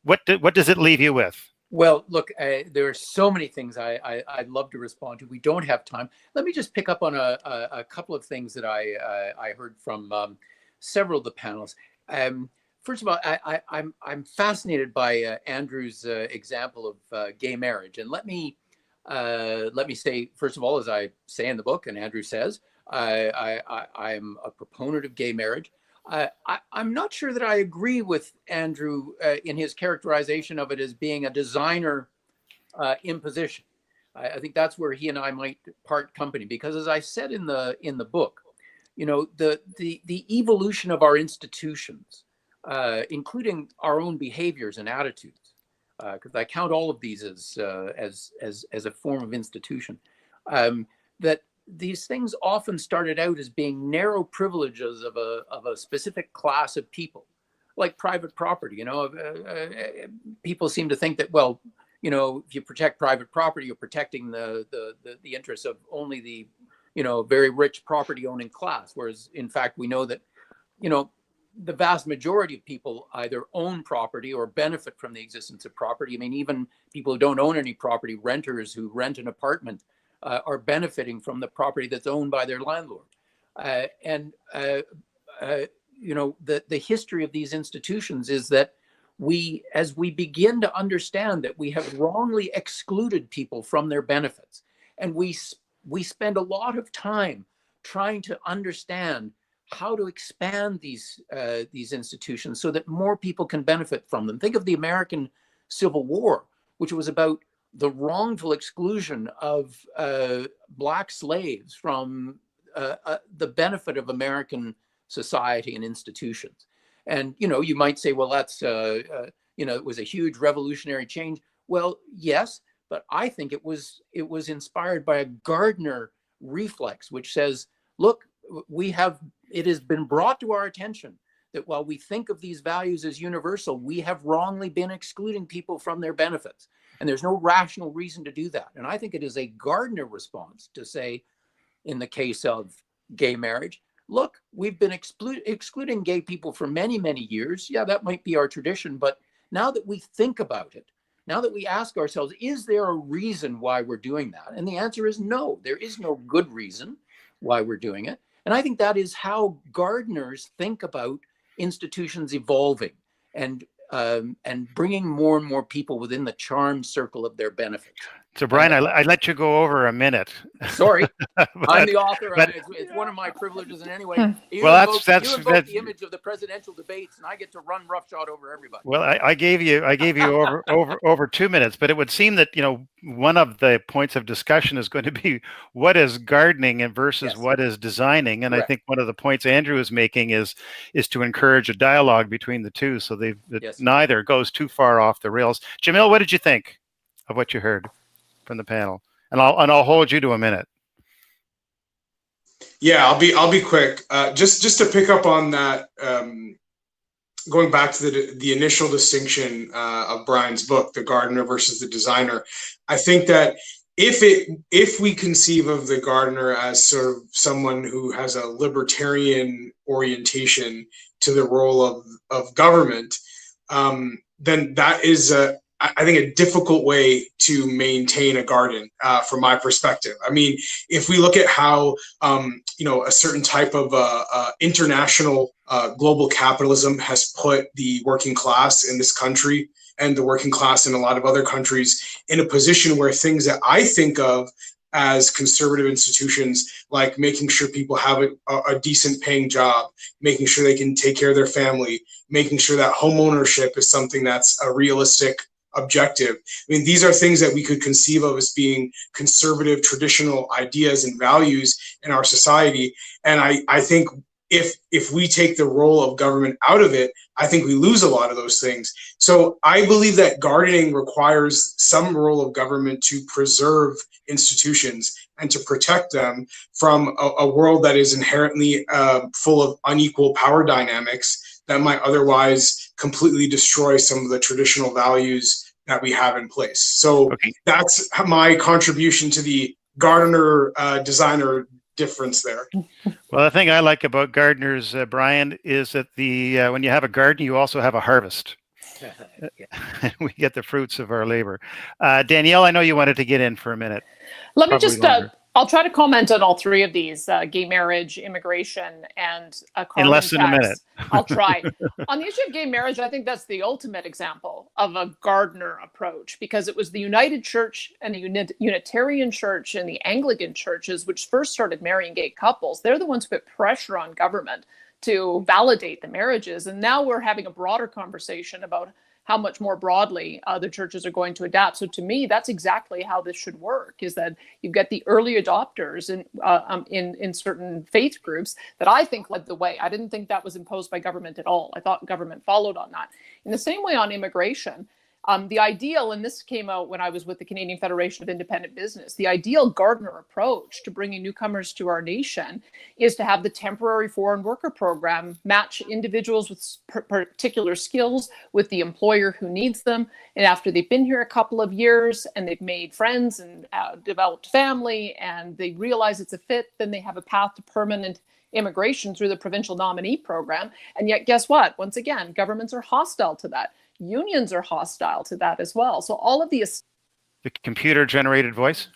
what does it leave you with? Well, look, there are so many things I'd love to respond to. We don't have time. Let me just pick up on a couple of things that I heard from several of the panels. First of all, I'm fascinated by Andrew's example of gay marriage, and let me say, first of all, as I say in the book, and Andrew says, I'm a proponent of gay marriage. I'm not sure that I agree with Andrew in his characterization of it as being a designer imposition. I think that's where he and I might part company, because as I said in the book, you know, the evolution of our institutions, including our own behaviors and attitudes, because I count all of these as a form of institution, that these things often started out as being narrow privileges of a specific class of people, like private property. You know, people seem to think that, well, you know, if you protect private property, you're protecting the interests of only the, you know, very rich property owning class. Whereas in fact, we know that, you know, the vast majority of people either own property or benefit from the existence of property. I mean, even people who don't own any property, renters who rent an apartment, are benefiting from the property that's owned by their landlord. You know, the history of these institutions is that as we begin to understand that we have wrongly excluded people from their benefits, and we spend a lot of time trying to understand how to expand these institutions so that more people can benefit from them. Think of the American Civil War, which was about the wrongful exclusion of Black slaves from the benefit of American society and institutions. And, you know, you might say, well, that's, you know, it was a huge revolutionary change. Well, yes, but I think it was inspired by a Gardner reflex, which says, look, it has been brought to our attention that while we think of these values as universal, we have wrongly been excluding people from their benefits. And there's no rational reason to do that. And I think it is a Gardner response to say, in the case of gay marriage, look, we've been excluding gay people for many, many years. Yeah, that might be our tradition. But now that we think about it, now that we ask ourselves, is there a reason why we're doing that? And the answer is no, there is no good reason why we're doing it. And I think that is how Gardeners think about institutions evolving and bringing more and more people within the charm circle of their benefit. So, Brian, I let you go over a minute. Sorry, I'm the author. It's one of my privileges in any way. You that's invoke the image of the presidential debates, and I get to run roughshod over everybody. Well, I gave you over 2 minutes, but it would seem that, you know, one of the points of discussion is going to be what is gardening and versus what is designing. And correct. I think one of the points Andrew is making is to encourage a dialogue between the two, so neither goes too far off the rails. Jamil, what did you think of what you heard from the panel? And I'll hold you to a minute. Yeah, I'll be quick. Just to pick up on that, going back to the initial distinction of Brian's book, the gardener versus the designer. I think that if we conceive of the gardener as sort of someone who has a libertarian orientation to the role of government, then that is I think a difficult way to maintain a garden from my perspective. I mean, if we look at how, you know, a certain type of international global capitalism has put the working class in this country and the working class in a lot of other countries in a position where things that I think of as conservative institutions, like making sure people have a decent paying job, making sure they can take care of their family, making sure that home ownership is something that's a realistic objective. I mean, these are things that we could conceive of as being conservative, traditional ideas and values in our society. And I think if we take the role of government out of it, I think we lose a lot of those things. So I believe that gardening requires some role of government to preserve institutions and to protect them from a world that is inherently full of unequal power dynamics that might otherwise completely destroy some of the traditional values that we have in place. So that's my contribution to the gardener designer difference there. Well, the thing I like about gardeners, Brian, is that when you have a garden, you also have a harvest. We get the fruits of our labor. Danielle, I know you wanted to get in for a minute. Let me just, I'll try to comment on all three of these, gay marriage, immigration, and carbon in less than tax. A minute. I'll try. On the issue of gay marriage, I think that's the ultimate example of a Gardner approach, because it was the United Church and the Unitarian Church and the Anglican churches which first started marrying gay couples. They're the ones who put pressure on government to validate the marriages. And now we're having a broader conversation about how much more broadly other churches are going to adapt. So to me, that's exactly how this should work, is that you've got the early adopters in certain faith groups that I think led the way. I didn't think that was imposed by government at all. I thought government followed on that. In the same way on immigration, the ideal, and this came out when I was with the Canadian Federation of Independent Business, the ideal Gardner approach to bringing newcomers to our nation is to have the temporary foreign worker program match individuals with particular skills with the employer who needs them. And after they've been here a couple of years and they've made friends and developed family and they realize it's a fit, then they have a path to permanent immigration through the provincial nominee program. And yet, guess what? Once again, governments are hostile to that. Unions are hostile to that as well. So all of the computer-generated voice.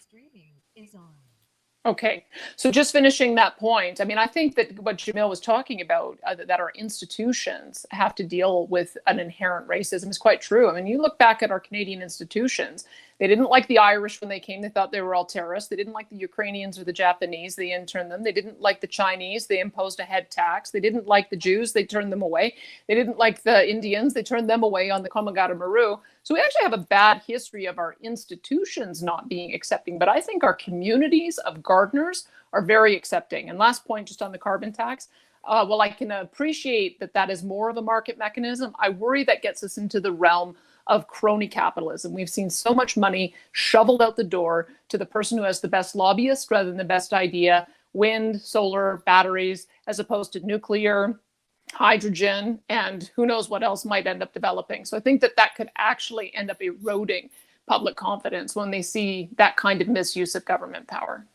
Okay, so just finishing that point, I mean, I think that what Jamil was talking about, that our institutions have to deal with an inherent racism is quite true. I mean, you look back at our Canadian institutions, they didn't like the Irish when they came. They thought they were all terrorists. They didn't like the Ukrainians or the Japanese. They interned them. They didn't like the Chinese. They imposed a head tax. They didn't like the Jews. They turned them away. They didn't like the Indians. They turned them away on the Komagata Maru. So we actually have a bad history of our institutions not being accepting. But I think our communities of gardeners are very accepting. And last point, just on the carbon tax. Well, I can appreciate that that is more of a market mechanism. I worry that gets us into the realm of crony capitalism. We've seen so much money shoveled out the door to the person who has the best lobbyist rather than the best idea, wind, solar, batteries, as opposed to nuclear, hydrogen, and who knows what else might end up developing. So I think that that could actually end up eroding public confidence when they see that kind of misuse of government power.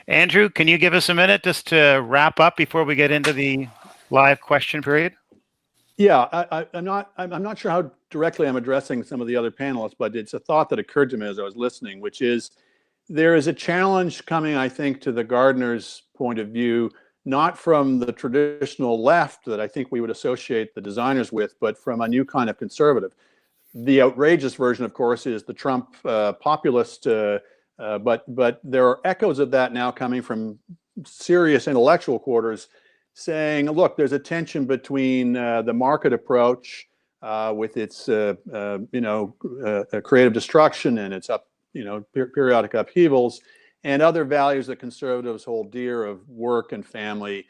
Andrew, can you give us a minute just to wrap up before we get into the live question period? Yeah, I'm not sure how directly I'm addressing some of the other panelists, but it's a thought that occurred to me as I was listening, which is there is a challenge coming, I think, to the gardener's point of view, not from the traditional left that I think we would associate the designers with, but from a new kind of conservative. The outrageous version, of course, is the Trump populist, but there are echoes of that now coming from serious intellectual quarters saying, look, there's a tension between the market approach with its, creative destruction and its periodic upheavals, and other values that conservatives hold dear of work and family,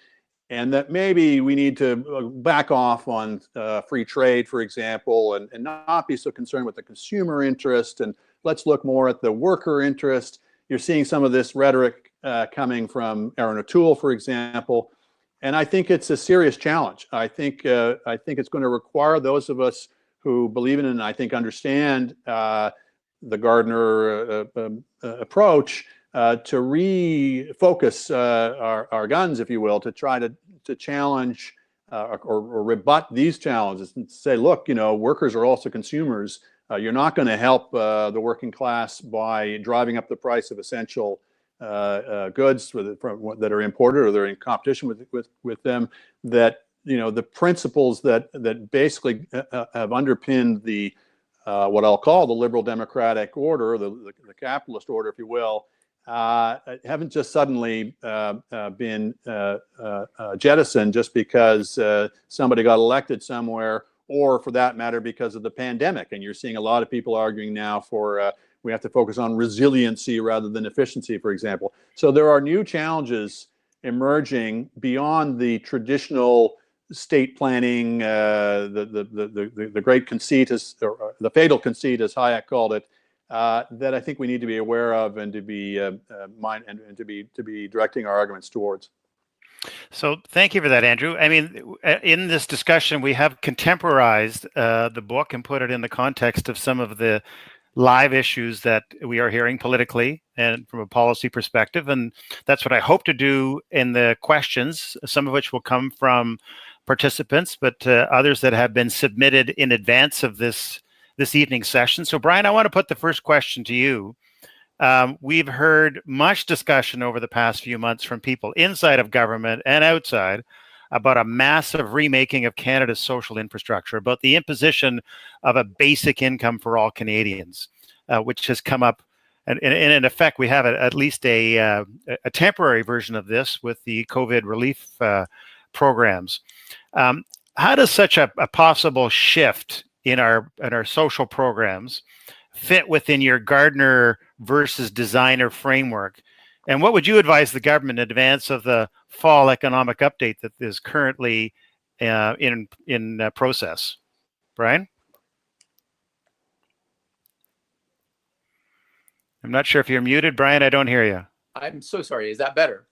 and that maybe we need to back off on free trade, for example, and not be so concerned with the consumer interest, and let's look more at the worker interest. You're seeing some of this rhetoric coming from Erin O'Toole, for example. And I think it's a serious challenge. I think it's going to require those of us who believe in it and I think understand the Gardner approach to refocus our guns, if you will, to try to challenge or rebut these challenges and say, look, workers are also consumers. You're not going to help the working class by driving up the price of essential goods that are imported or they're in competition with them. That the principles that basically have underpinned the what I'll call the liberal democratic order, the capitalist order, if you will, haven't just suddenly been jettisoned just because somebody got elected somewhere, or for that matter, because of the pandemic. And you're seeing a lot of people arguing now for we have to focus on resiliency rather than efficiency, for example. So there are new challenges emerging beyond the traditional state planning, the great conceit, or the fatal conceit, as Hayek called it, that I think we need to be aware of and to be to be directing our arguments towards. So thank you for that, Andrew. I mean, in this discussion, we have contemporized the book and put it in the context of some of the live issues that we are hearing politically and from a policy perspective. And that's what I hope to do in the questions, some of which will come from participants, but others that have been submitted in advance of this evening's session. So Brian, I want to put the first question to you. We've heard much discussion over the past few months from people inside of government and outside about a massive remaking of Canada's social infrastructure, about the imposition of a basic income for all Canadians, which has come up. And in effect, we have at least a temporary version of this with the COVID relief programs. How does such a possible shift in our social programs fit within your Gardner versus designer framework? And what would you advise the government in advance of the fall economic update that is currently in process? Brian? I'm not sure if you're muted, Brian. I don't hear you. I'm so sorry. Is that better?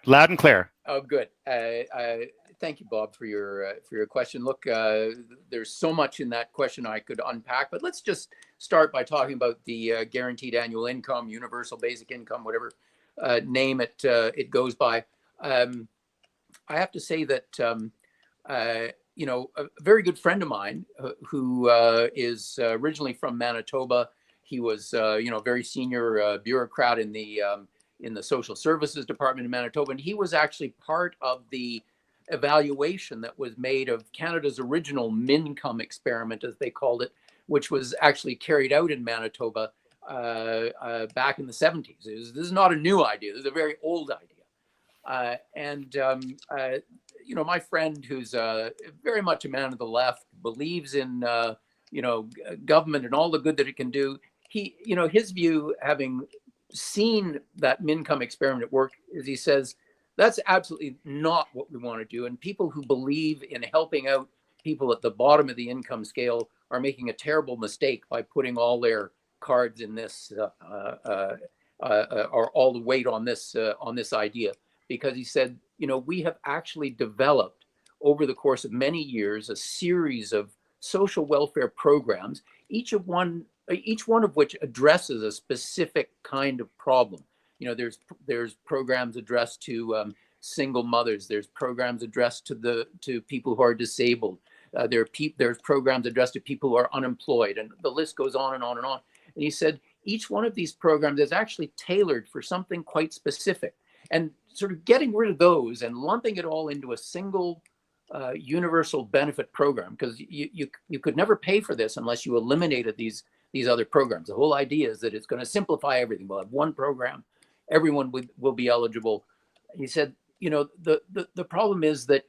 Loud and clear. Oh, good. Thank you, Bob, for your question. Look, there's so much in that question I could unpack, but let's just start by talking about the guaranteed annual income, universal basic income, whatever name it goes by. have to say that, you know, a very good friend of mine who is originally from Manitoba. He was, you know, a very senior bureaucrat in the social services department in Manitoba, and he was actually part of the evaluation that was made of Canada's original MINCOME experiment, as they called it, which was actually carried out in Manitoba back in the 70s. This is not a new idea. This is a very old idea. You know, my friend, who's very much a man of the left, believes in, you know, government and all the good that it can do. He, you know, his view, having seen that MINCOME experiment at work, is he says, that's absolutely not what we want to do. And people who believe in helping out people at the bottom of the income scale are making a terrible mistake by putting all their cards in this, or all the weight on this idea. Because he said, you know, we have actually developed over the course of many years a series of social welfare programs, each one of which addresses a specific kind of problem. You know, there's programs addressed to single mothers. There's programs addressed to people who are disabled. There's programs addressed to people who are unemployed, and the list goes on and on and on. And he said each one of these programs is actually tailored for something quite specific. And sort of getting rid of those and lumping it all into a single universal benefit program, because you could never pay for this unless you eliminated these other programs. The whole idea is that it's going to simplify everything. We'll have one program, everyone will be eligible. He said, you know, the problem is that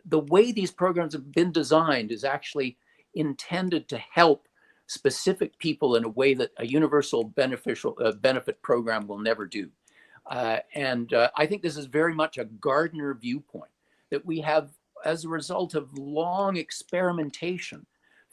the way these programs have been designed is actually intended to help specific people in a way that a universal benefit program will never do. I think this is very much a Gardner viewpoint, that we have, as a result of long experimentation,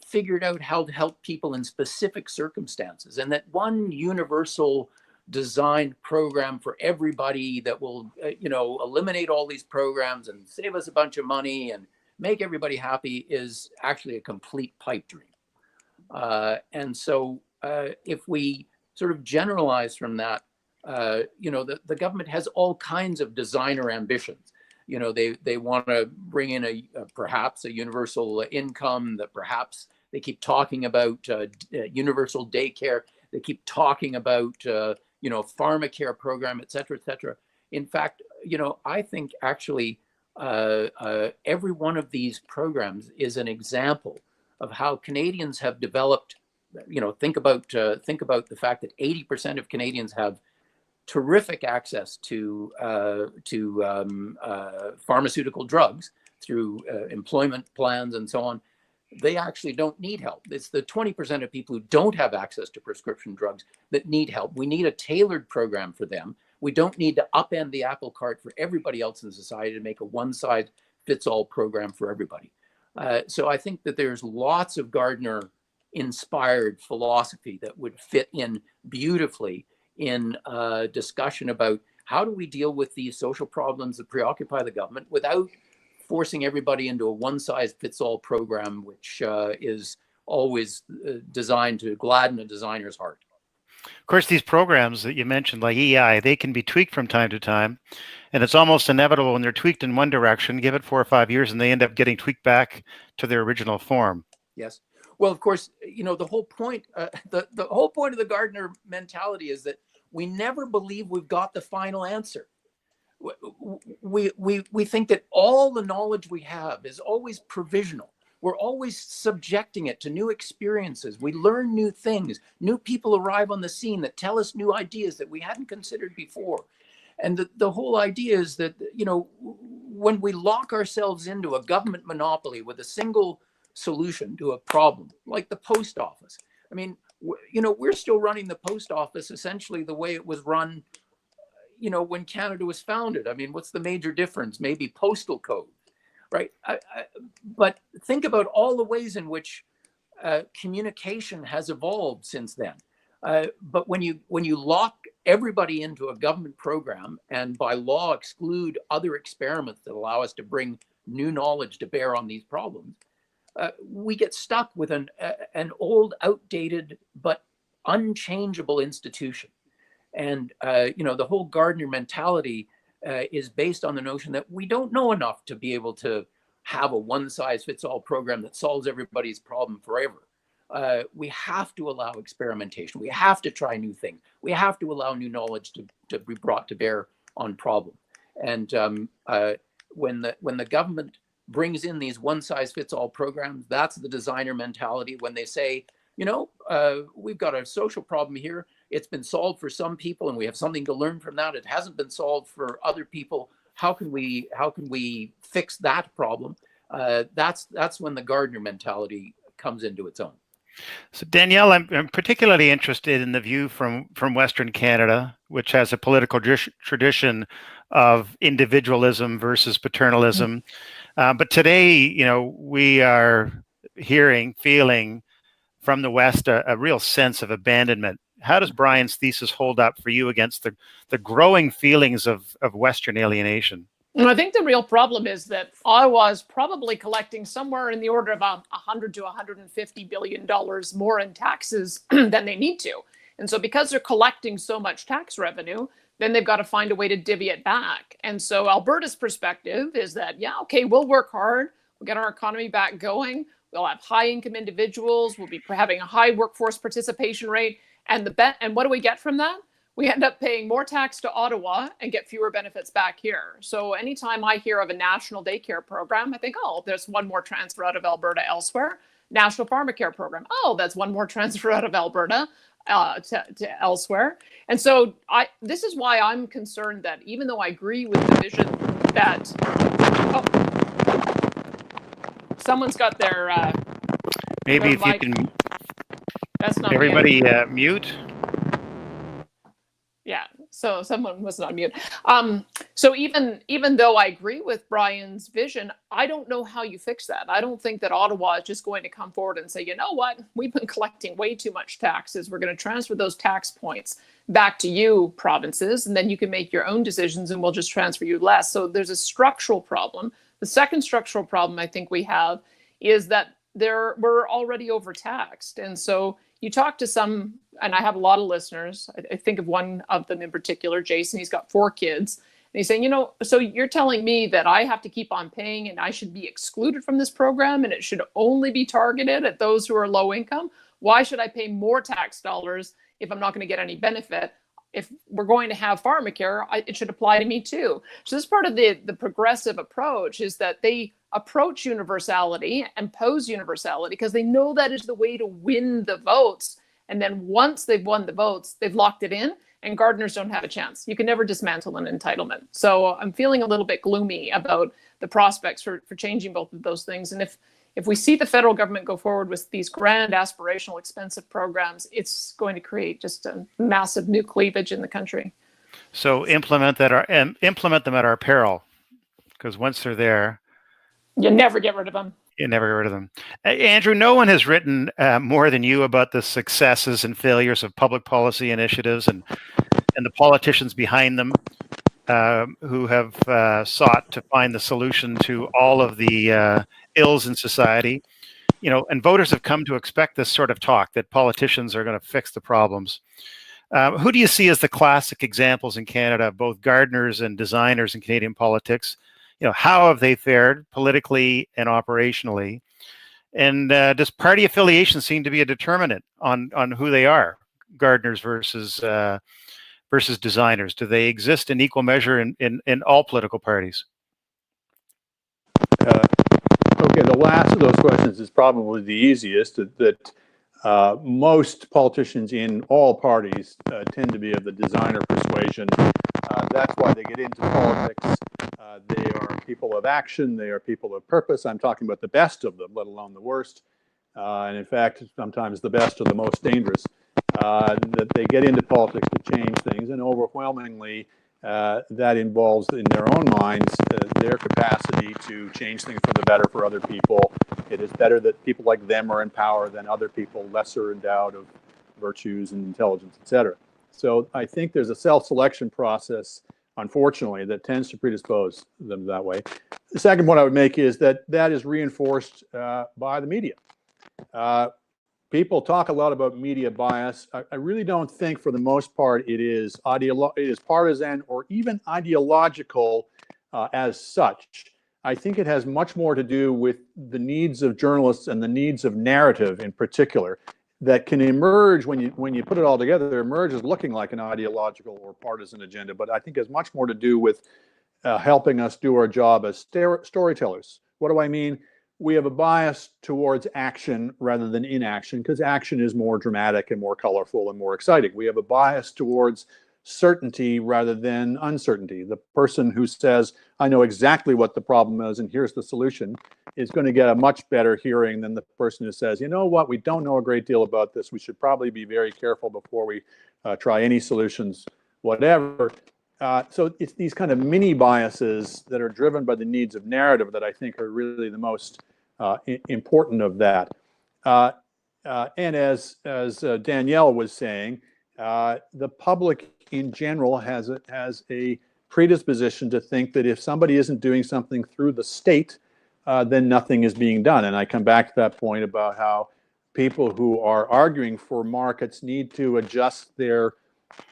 figured out how to help people in specific circumstances, and that one universal designed program for everybody that will, you know, eliminate all these programs and save us a bunch of money and make everybody happy is actually a complete pipe dream. And so if we sort of generalize from that, you know, the government has all kinds of designer ambitions. You know, they want to bring in perhaps a universal income, that perhaps they keep talking about universal daycare. They keep talking about, you know, pharmacare program, et cetera, et cetera. In fact, you know, I think actually every one of these programs is an example of how Canadians have developed. You know, think about the fact that 80% of Canadians have terrific access to pharmaceutical drugs through employment plans and so on. They actually don't need help. It's the 20% of people who don't have access to prescription drugs that need help. We need a tailored program for them. We don't need to upend the apple cart for everybody else in society to make a one-size-fits-all program for everybody. So I think that there's lots of Gardner-inspired philosophy that would fit in beautifully in a discussion about how do we deal with these social problems that preoccupy the government without forcing everybody into a one-size-fits-all program, which is always designed to gladden a designer's heart. Of course, these programs that you mentioned, like EI, they can be tweaked from time to time. And it's almost inevitable when they're tweaked in one direction, give it 4 or 5 years, and they end up getting tweaked back to their original form. Yes. Well, of course, you know, the whole point, the whole point of the Gardner mentality is that we never believe we've got the final answer. We think that all the knowledge we have is always provisional. We're always subjecting it to new experiences. We learn new things. New people arrive on the scene that tell us new ideas that we hadn't considered before. And the whole idea is that, you know, when we lock ourselves into a government monopoly with a single solution to a problem, like the post office. I mean, you know, we're still running the post office essentially the way it was run, you know, when Canada was founded. I mean, what's the major difference? Maybe postal code, right? But think about all the ways in which communication has evolved since then. But when you lock everybody into a government program and by law exclude other experiments that allow us to bring new knowledge to bear on these problems, we get stuck with an old, outdated, but unchangeable institution. And, you know, the whole Gardner mentality is based on the notion that we don't know enough to be able to have a one-size-fits-all program that solves everybody's problem forever. We have to allow experimentation. We have to try new things. We have to allow new knowledge to be brought to bear on problem. And when the government brings in these one-size-fits-all programs, that's the designer mentality. When they say, you know, we've got a social problem here. It's been solved for some people, and we have something to learn from that. It hasn't been solved for other people. How can we fix that problem? That's when the Gardner mentality comes into its own. So Danielle, I'm particularly interested in the view from Western Canada, which has a political tradition of individualism versus paternalism. But today, you know, we are feeling from the West a real sense of abandonment. How does Brian's thesis hold up for you against the growing feelings of Western alienation? And I think the real problem is that Ottawa is probably collecting somewhere in the order of $100 to $150 billion more in taxes than they need to. And so because they're collecting so much tax revenue, then they've got to find a way to divvy it back. And so Alberta's perspective is that, yeah, okay, we'll work hard. We'll get our economy back going. We'll have high income individuals. We'll be having a high workforce participation rate. And what do we get from that? We end up paying more tax to Ottawa and get fewer benefits back here. So anytime I hear of a national daycare program, I think, oh, there's one more transfer out of Alberta elsewhere. National pharmacare program. Oh, that's one more transfer out of Alberta to elsewhere. And so this is why I'm concerned that even though I agree with the vision that, someone's got their maybe their if you can, that's not everybody mute. Yeah, so someone was not mute. So even though I agree with Brian's vision, I don't know how you fix that. I don't think that Ottawa is just going to come forward and say, you know what, we've been collecting way too much taxes. We're going to transfer those tax points back to you, provinces, and then you can make your own decisions and we'll just transfer you less. So there's a structural problem. The second structural problem I think we have is that we're already overtaxed. And so you talk to some, and I have a lot of listeners. I think of one of them in particular, Jason. He's got 4 kids. And he's saying, you know, so you're telling me that I have to keep on paying and I should be excluded from this program and it should only be targeted at those who are low income? Why should I pay more tax dollars if I'm not going to get any benefit? If we're going to have pharmacare, it should apply to me too. So this part of the progressive approach is that they approach universality and pose universality because they know that is the way to win the votes. And then once they've won the votes, they've locked it in and gardeners don't have a chance. You can never dismantle an entitlement. So I'm feeling a little bit gloomy about the prospects for changing both of those things. And if we see the federal government go forward with these grand, aspirational, expensive programs, it's going to create just a massive new cleavage in the country. So implement them at our peril, because once they're there, you never get rid of them. You never get rid of them. Andrew, no one has written more than you about the successes and failures of public policy initiatives and the politicians behind them who have sought to find the solution to all of the ills in society. You know, and voters have come to expect this sort of talk that politicians are going to fix the problems. Who do you see as the classic examples in Canada, both gardeners and designers in Canadian politics? You know, how have they fared politically and operationally? And does party affiliation seem to be a determinant on who they are, gardeners versus designers? Do they exist in equal measure in all political parties? Okay, the last of those questions is probably the easiest. That most politicians in all parties tend to be of the designer persuasion. That's why they get into politics. They are people of action. They are people of purpose. I'm talking about the best of them, let alone the worst. And in fact, sometimes the best are the most dangerous. That they get into politics to change things, and overwhelmingly, that involves in their own minds their capacity to change things for the better for other people. It is better that people like them are in power than other people lesser endowed of virtues and intelligence, etc. So I think there's a self-selection process, unfortunately, that tends to predispose them that way. The second point I would make is that is reinforced by the media. people talk a lot about media bias. I really don't think, for the most part, it is partisan or even ideological as such. I think it has much more to do with the needs of journalists and the needs of narrative in particular that can emerge when you put it all together. Emerge as looking like an ideological or partisan agenda, but I think it has much more to do with helping us do our job as storytellers. What do I mean? We have a bias towards action rather than inaction, because action is more dramatic and more colorful and more exciting. We have a bias towards certainty rather than uncertainty. The person who says, I know exactly what the problem is and here's the solution, is going to get a much better hearing than the person who says, you know what, we don't know a great deal about this. We should probably be very careful before we try any solutions, whatever. So it's these kind of mini biases that are driven by the needs of narrative that I think are really the most important of that. And as Danielle was saying, the public in general has a predisposition to think that if somebody isn't doing something through the state, then nothing is being done. And I come back to that point about how people who are arguing for markets need to adjust their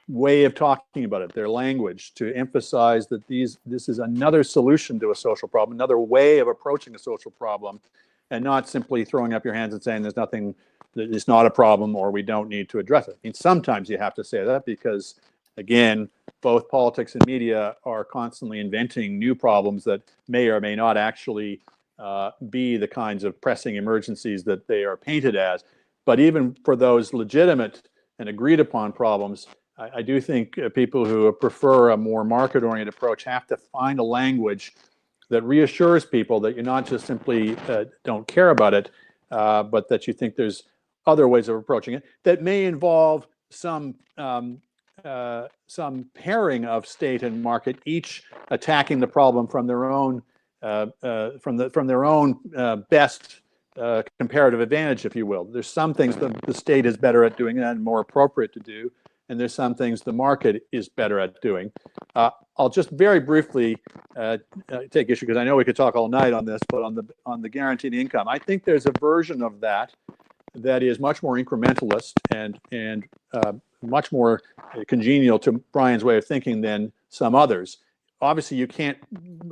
way of talking about it, their language, to emphasize that this is another solution to a social problem, another way of approaching a social problem, and not simply throwing up your hands and saying there's nothing, it's not a problem, or we don't need to address it. I mean, sometimes you have to say that because, again, both politics and media are constantly inventing new problems that may or may not actually be the kinds of pressing emergencies that they are painted as. But even for those legitimate and agreed upon problems, I do think people who prefer a more market-oriented approach have to find a language that reassures people that you're not just simply don't care about it, but that you think there's other ways of approaching it that may involve some pairing of state and market, each attacking the problem from their own best comparative advantage, if you will. There's some things that the state is better at doing and more appropriate to do, and there's some things the market is better at doing. I'll just very briefly take issue, because I know we could talk all night on this, but on the guaranteed income, I think there's a version of that is much more incrementalist and much more congenial to Brian's way of thinking than some others. Obviously, you can't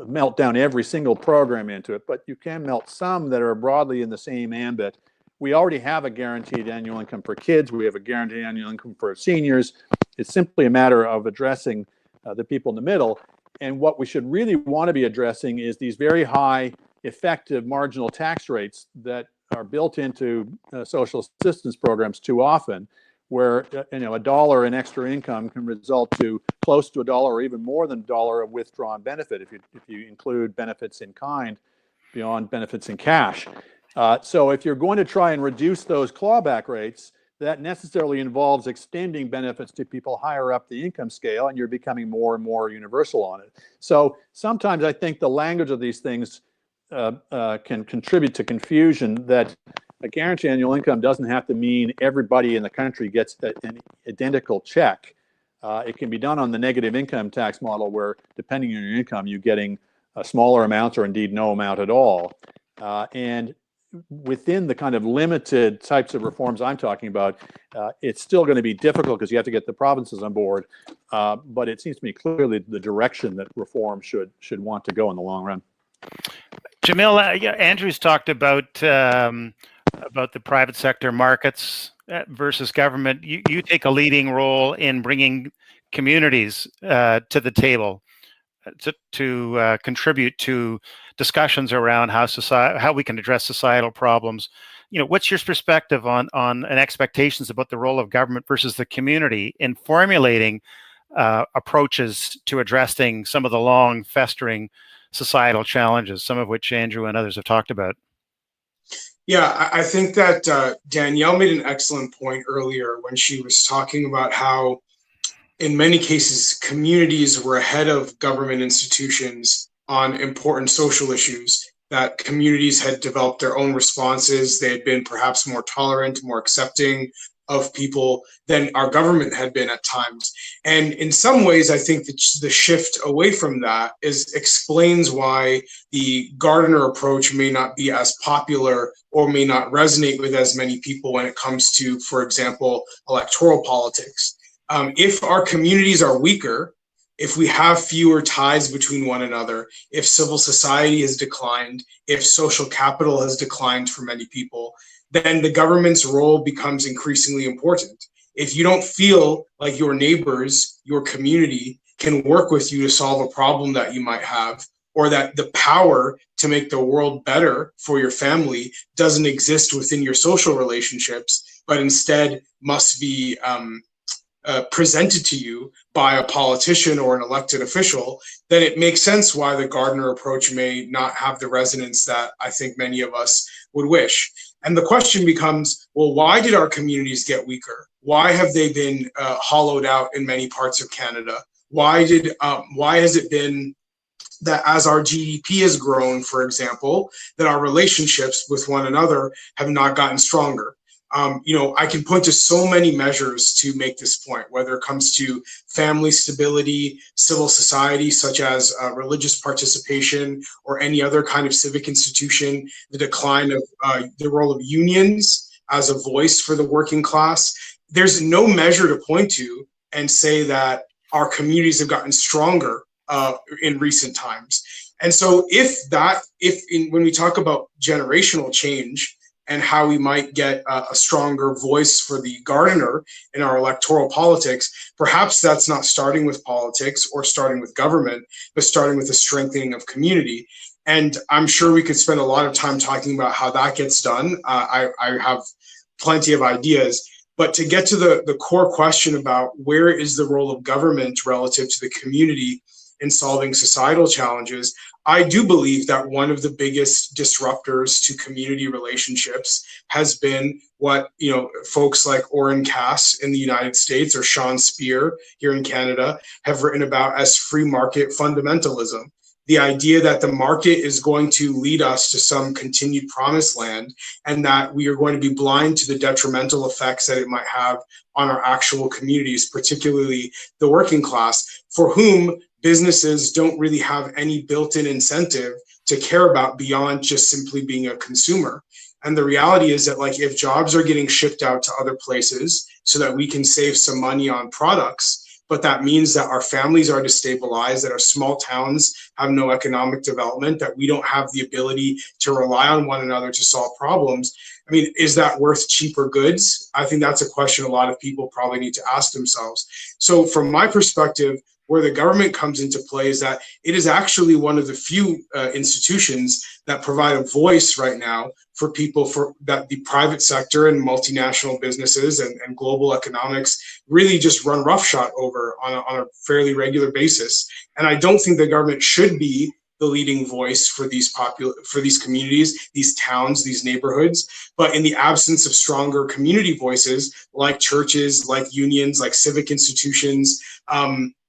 melt down every single program into it, but you can melt some that are broadly in the same ambit. We already have a guaranteed annual income for kids. We have a guaranteed annual income for seniors. It's simply a matter of addressing the people in the middle. And what we should really want to be addressing is these very high effective marginal tax rates that are built into social assistance programs too often, where $1 in extra income can result to close to $1 or even more than $1 of withdrawn benefit if you include benefits in kind beyond benefits in cash. So if you're going to try and reduce those clawback rates, that necessarily involves extending benefits to people higher up the income scale, and you're becoming more and more universal on it. So sometimes I think the language of these things can contribute to confusion, that a guaranteed annual income doesn't have to mean everybody in the country gets an identical check. It can be done on the negative income tax model, where depending on your income, you're getting smaller amounts or indeed no amount at all. And within the kind of limited types of reforms I'm talking about, it's still going to be difficult because you have to get the provinces on board. But it seems to me clearly the direction that reform should want to go in the long run. Jamil, Andrew's talked about the private sector markets versus government. You take a leading role in bringing communities to the table to contribute to discussions around how we can address societal problems. What's your perspective on and expectations about the role of government versus the community in formulating approaches to addressing some of the long festering societal challenges, some of which Andrew and others have talked about? Yeah, I think that Danielle made an excellent point earlier when she was talking about how, in many cases, communities were ahead of government institutions on important social issues, that communities had developed their own responses. They had been perhaps more tolerant, more accepting of people than our government had been at times. And in some ways, I think that the shift away from that explains why the Gardner approach may not be as popular or may not resonate with as many people when it comes to, for example, electoral politics. If our communities are weaker, if we have fewer ties between one another, if civil society has declined, if social capital has declined for many people, then the government's role becomes increasingly important. If you don't feel like your neighbors, your community can work with you to solve a problem that you might have, or that the power to make the world better for your family doesn't exist within your social relationships, but instead must be presented to you by a politician or an elected official, then it makes sense why the Gardner approach may not have the resonance that I think many of us would wish. And the question becomes, well, why did our communities get weaker? Why have they been hollowed out in many parts of Canada? Why has it been that as our GDP has grown, for example, that our relationships with one another have not gotten stronger? I can point to so many measures to make this point, whether it comes to family stability, civil society, such as religious participation or any other kind of civic institution, the decline of the role of unions as a voice for the working class. There's no measure to point to and say that our communities have gotten stronger in recent times. And so when we talk about generational change, and how we might get a stronger voice for the Gardner in our electoral politics, perhaps that's not starting with politics or starting with government, but starting with the strengthening of community. And I'm sure we could spend a lot of time talking about how that gets done. I have plenty of ideas, but to get to the core question about where is the role of government relative to the community in solving societal challenges, I do believe that one of the biggest disruptors to community relationships has been what folks like Oren Cass in the United States or Sean Speer here in Canada have written about as free market fundamentalism. The idea that the market is going to lead us to some continued promised land and that we are going to be blind to the detrimental effects that it might have on our actual communities, particularly the working class, for whom businesses don't really have any built-in incentive to care about beyond just simply being a consumer. And the reality is that, like, if jobs are getting shipped out to other places so that we can save some money on products, but that means that our families are destabilized, that our small towns have no economic development, that we don't have the ability to rely on one another to solve problems, I mean, is that worth cheaper goods? I think that's a question a lot of people probably need to ask themselves. So from my perspective, where the government comes into play is that it is actually one of the few institutions that provide a voice right now for people, for that the private sector and multinational businesses and global economics really just run roughshod over on a fairly regular basis. And I don't think the government should be the leading voice for these communities, these towns, these neighborhoods. But in the absence of stronger community voices like churches, like unions, like civic institutions,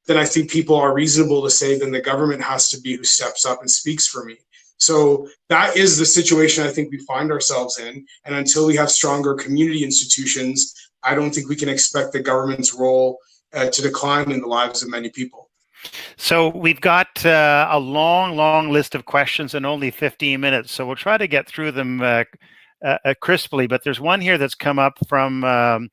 then I think people are reasonable to say then the government has to be who steps up and speaks for me. So that is the situation I think we find ourselves in. And until we have stronger community institutions, I don't think we can expect the government's role to decline in the lives of many people. So we've got a long list of questions and only 15 minutes. So we'll try to get through them crisply. But there's one here that's come up from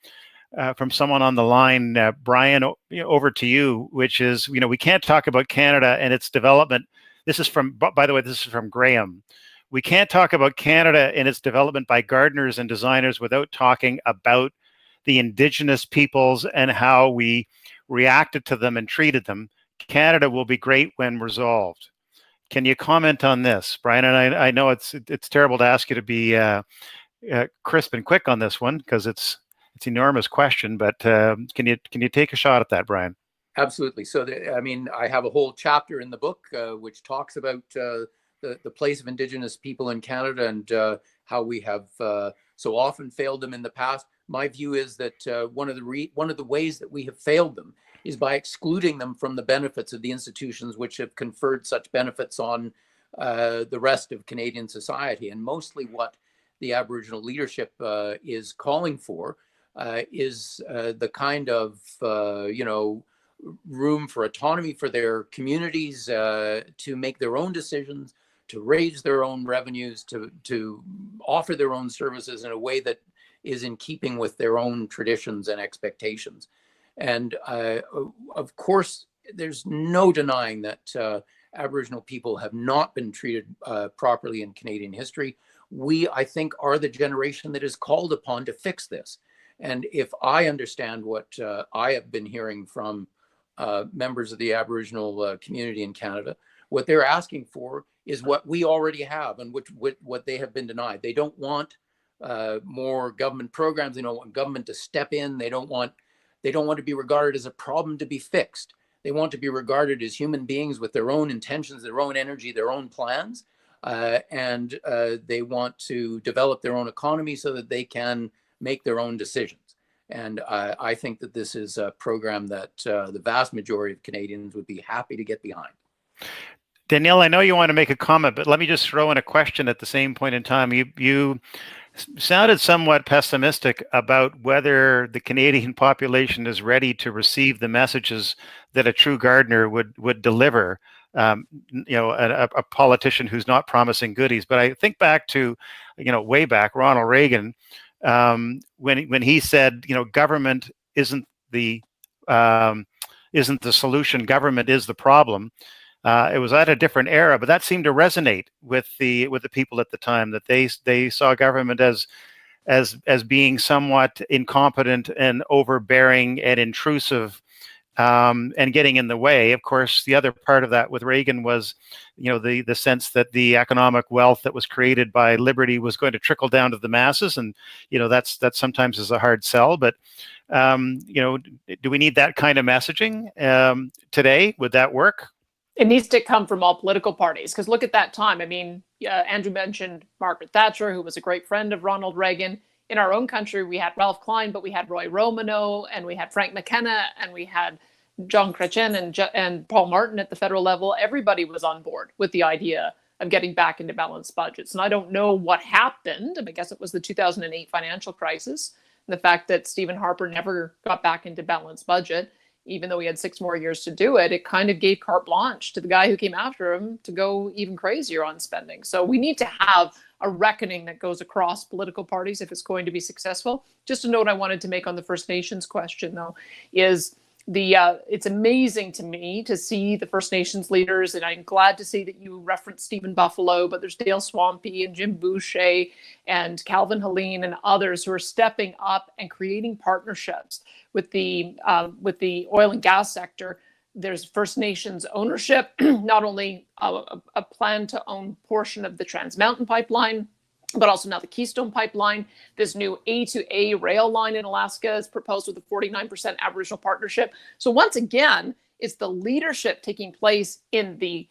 someone on the line, Brian, over to you, which is, we can't talk about Canada and its development. This is from, by the way, this is from Graham. We can't talk about Canada and its development by gardeners and designers without talking about the Indigenous peoples and how we reacted to them and treated them. Canada will be great when resolved. Can you comment on this, Brian? And I know it's terrible to ask you to be crisp and quick on this one because it's an enormous question, but can you take a shot at that, Brian? Absolutely. So, I have a whole chapter in the book which talks about the place of Indigenous people in Canada and how we have so often failed them in the past. My view is that one of the ways that we have failed them is by excluding them from the benefits of the institutions which have conferred such benefits on the rest of Canadian society. And mostly what the Aboriginal leadership is calling for is the kind of, room for autonomy for their communities to make their own decisions, to raise their own revenues, to offer their own services in a way that is in keeping with their own traditions and expectations. And of course, there's no denying that Aboriginal people have not been treated properly in Canadian history. We, I think, are the generation that is called upon to fix this. And if I understand what I have been hearing from members of the Aboriginal community in Canada, what they're asking for is what we already have and what they have been denied. They don't want more government programs. They don't want government to step in. They don't want to be regarded as a problem to be fixed. They want to be regarded as human beings with their own intentions, their own energy, their own plans. And they want to develop their own economy so that they can make their own decisions. And I think that this is a program that the vast majority of Canadians would be happy to get behind. Danielle, I know you want to make a comment, but let me just throw in a question at the same point in time. You sounded somewhat pessimistic about whether the Canadian population is ready to receive the messages that a true gardener would deliver. A politician who's not promising goodies. But I think back to, way back, Ronald Reagan, when he said, government isn't the solution, government is the problem. It was at a different era, but that seemed to resonate with the people at the time, that they saw government as being somewhat incompetent and overbearing and intrusive, and getting in the way. Of course, the other part of that with Reagan was, the sense that the economic wealth that was created by liberty was going to trickle down to the masses, and that sometimes is a hard sell. But do we need that kind of messaging today? Would that work? It needs to come from all political parties, because look at that time. I mean, Andrew mentioned Margaret Thatcher, who was a great friend of Ronald Reagan. In our own country, we had Ralph Klein, but we had Roy Romano, and we had Frank McKenna, and we had John Chrétien and Paul Martin at the federal level. Everybody was on board with the idea of getting back into balanced budgets. And I don't know what happened. I guess it was the 2008 financial crisis, and the fact that Stephen Harper never got back into balanced budget, even though he had 6 more years to do it. It kind of gave carte blanche to the guy who came after him to go even crazier on spending. So we need to have a reckoning that goes across political parties if it's going to be successful. Just a note I wanted to make on the First Nations question, though, is it's amazing to me to see the First Nations leaders, and I'm glad to see that you referenced Stephen Buffalo, but there's Dale Swampy and Jim Boucher and Calvin Helene and others who are stepping up and creating partnerships with the oil and gas sector. There's First Nations ownership, not only a plan to own portion of the Trans Mountain Pipeline, but also now the Keystone Pipeline. This new A2A rail line in Alaska is proposed with a 49% Aboriginal partnership. So once again, it's the leadership taking place in the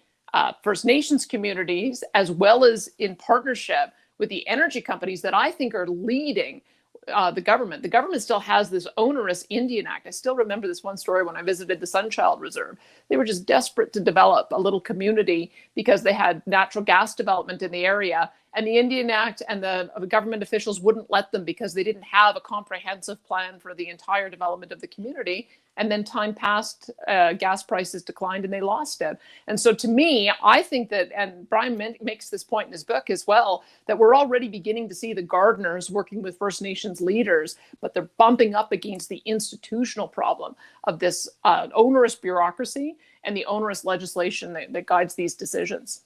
First Nations communities, as well as in partnership with the energy companies, that I think are leading the government. The government still has this onerous Indian Act. I still remember this one story when I visited the Sunchild Reserve. They were just desperate to develop a little community because they had natural gas development in the area. And the Indian Act and the government officials wouldn't let them because they didn't have a comprehensive plan for the entire development of the community. And then time passed, gas prices declined, and they lost it. And so to me, I think that, and Brian makes this point in his book as well, that we're already beginning to see the gardeners working with First Nations leaders, but they're bumping up against the institutional problem of this onerous bureaucracy and the onerous legislation that guides these decisions.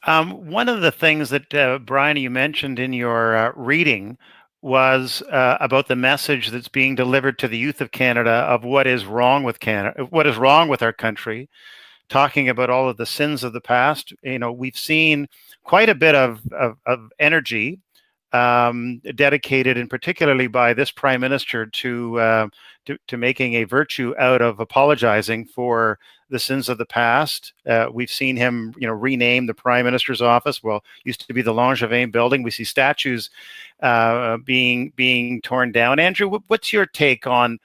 One of the things that, Brian, you mentioned in your reading was about the message that's being delivered to the youth of Canada of what is wrong with Canada, what is wrong with our country, talking about all of the sins of the past. We've seen quite a bit of energy dedicated, and particularly by this Prime Minister, to making a virtue out of apologizing for the sins of the past. We've seen him, rename the Prime Minister's office. Well, used to be the Langevin building. We see statues being torn down. Andrew, what's your take on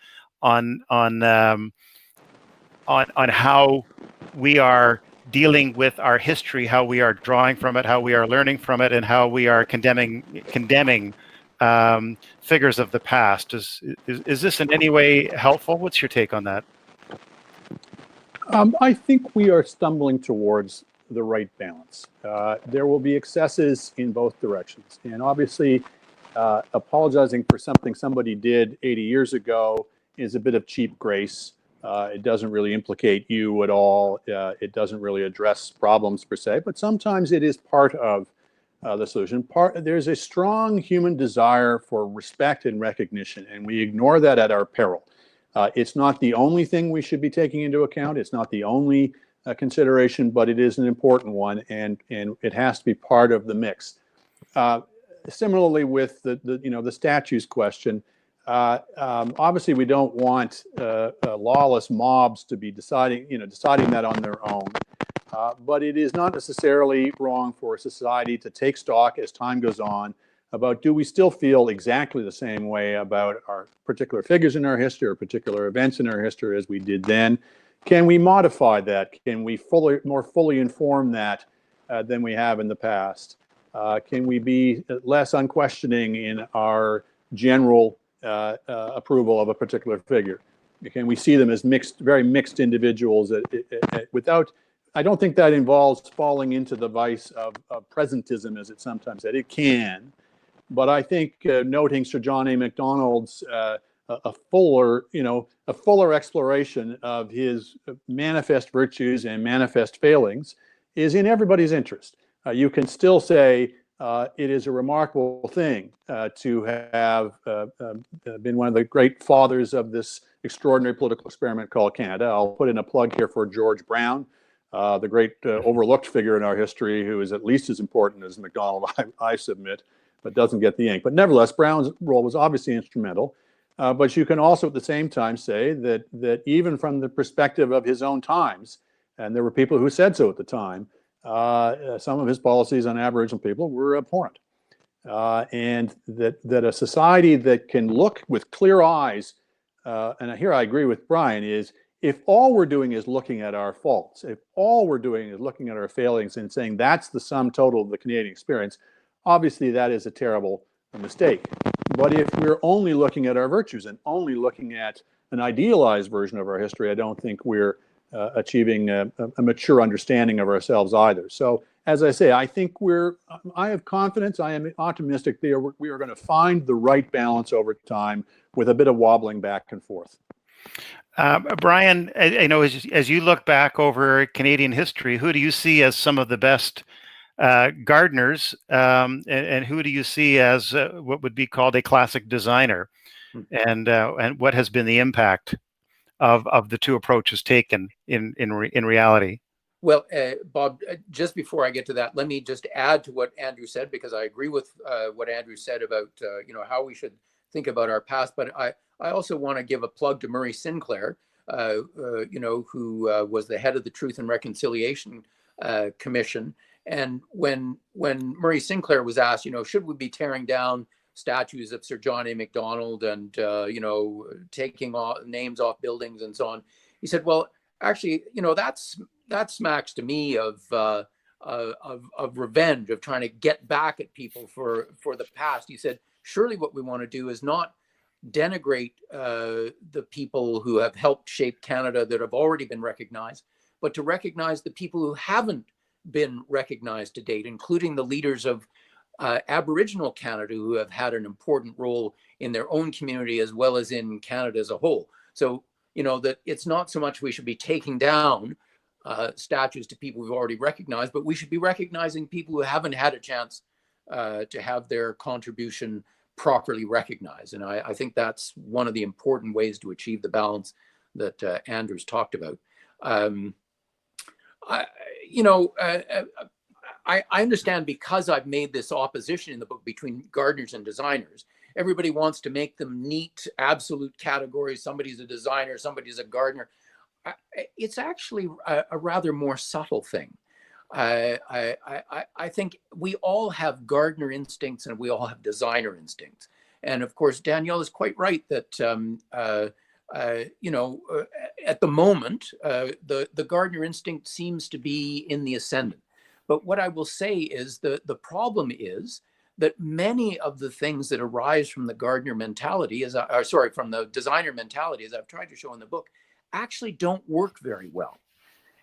how we are dealing with our history, how we are drawing from it, how we are learning from it, and how we are condemning figures of the past. Is this in any way helpful? What's your take on that? I think we are stumbling towards the right balance. There will be excesses in both directions. And obviously, apologizing for something somebody did 80 years ago is a bit of cheap grace. It doesn't really implicate you at all. It doesn't really address problems per se, but sometimes it is part of the solution. There's a strong human desire for respect and recognition, and we ignore that at our peril. It's not the only thing we should be taking into account. It's not the only consideration, but it is an important one, and it has to be part of the mix. Similarly, with the statues question, obviously we don't want lawless mobs to be deciding that on their own. But it is not necessarily wrong for a society to take stock as time goes on about, do we still feel exactly the same way about our particular figures in our history or particular events in our history as we did then? Can we modify that? Can we more fully inform that than we have in the past? Can we be less unquestioning in our general approval of a particular figure? Can we see them as very mixed individuals without? I don't think that involves falling into the vice of presentism, as it sometimes said. It can, but I think noting Sir John A. Macdonald's a fuller exploration of his manifest virtues and manifest failings is in everybody's interest. You can still say it is a remarkable thing to have been one of the great fathers of this extraordinary political experiment called Canada. I'll put in a plug here for George Brown, the great overlooked figure in our history, who is at least as important as Macdonald, I submit, but doesn't get the ink. But nevertheless, Brown's role was obviously instrumental. But you can also at the same time say that even from the perspective of his own times, and there were people who said so at the time, some of his policies on Aboriginal people were abhorrent. And that a society that can look with clear eyes, and here I agree with Brian, is if all we're doing is looking at our faults, if all we're doing is looking at our failings and saying that's the sum total of the Canadian experience, obviously that is a terrible mistake. But if we're only looking at our virtues and only looking at an idealized version of our history, I don't think we're achieving a mature understanding of ourselves either. So, as I say, I think I have confidence, I am optimistic that we are going to find the right balance over time with a bit of wobbling back and forth. Brian, I know as you look back over Canadian history, who do you see as some of the best gardeners, and who do you see as what would be called a classic designer, and what has been the impact of the two approaches taken in reality? Well, Bob, just before I get to that, let me just add to what Andrew said, because I agree with what Andrew said about how we should think about our past. But I also want to give a plug to Murray Sinclair, who was the head of the Truth and Reconciliation Commission. And when Murray Sinclair was asked, should we be tearing down statues of Sir John A. Macdonald and taking names off buildings and so on, he said, well, actually, that smacks to me of revenge, of trying to get back at people for the past. He said, surely what we want to do is not denigrate the people who have helped shape Canada that have already been recognized, but to recognize the people who haven't been recognized to date, including the leaders of Aboriginal Canada, who have had an important role in their own community as well as in Canada as a whole. So, that it's not so much we should be taking down statues to people we've already recognized, but we should be recognizing people who haven't had a chance to have their contribution properly recognized. And I think that's one of the important ways to achieve the balance that Andrew's talked about. I understand, because I've made this opposition in the book between gardeners and designers. Everybody wants to make them neat, absolute categories. Somebody's a designer, somebody's a gardener. It's actually a rather more subtle thing. I think we all have gardener instincts and we all have designer instincts. And of course, Danielle is quite right that at the moment, the gardener instinct seems to be in the ascendant. But what I will say is the problem is that many of the things that arise from the Gardner mentality, from the designer mentality, as I've tried to show in the book, actually don't work very well.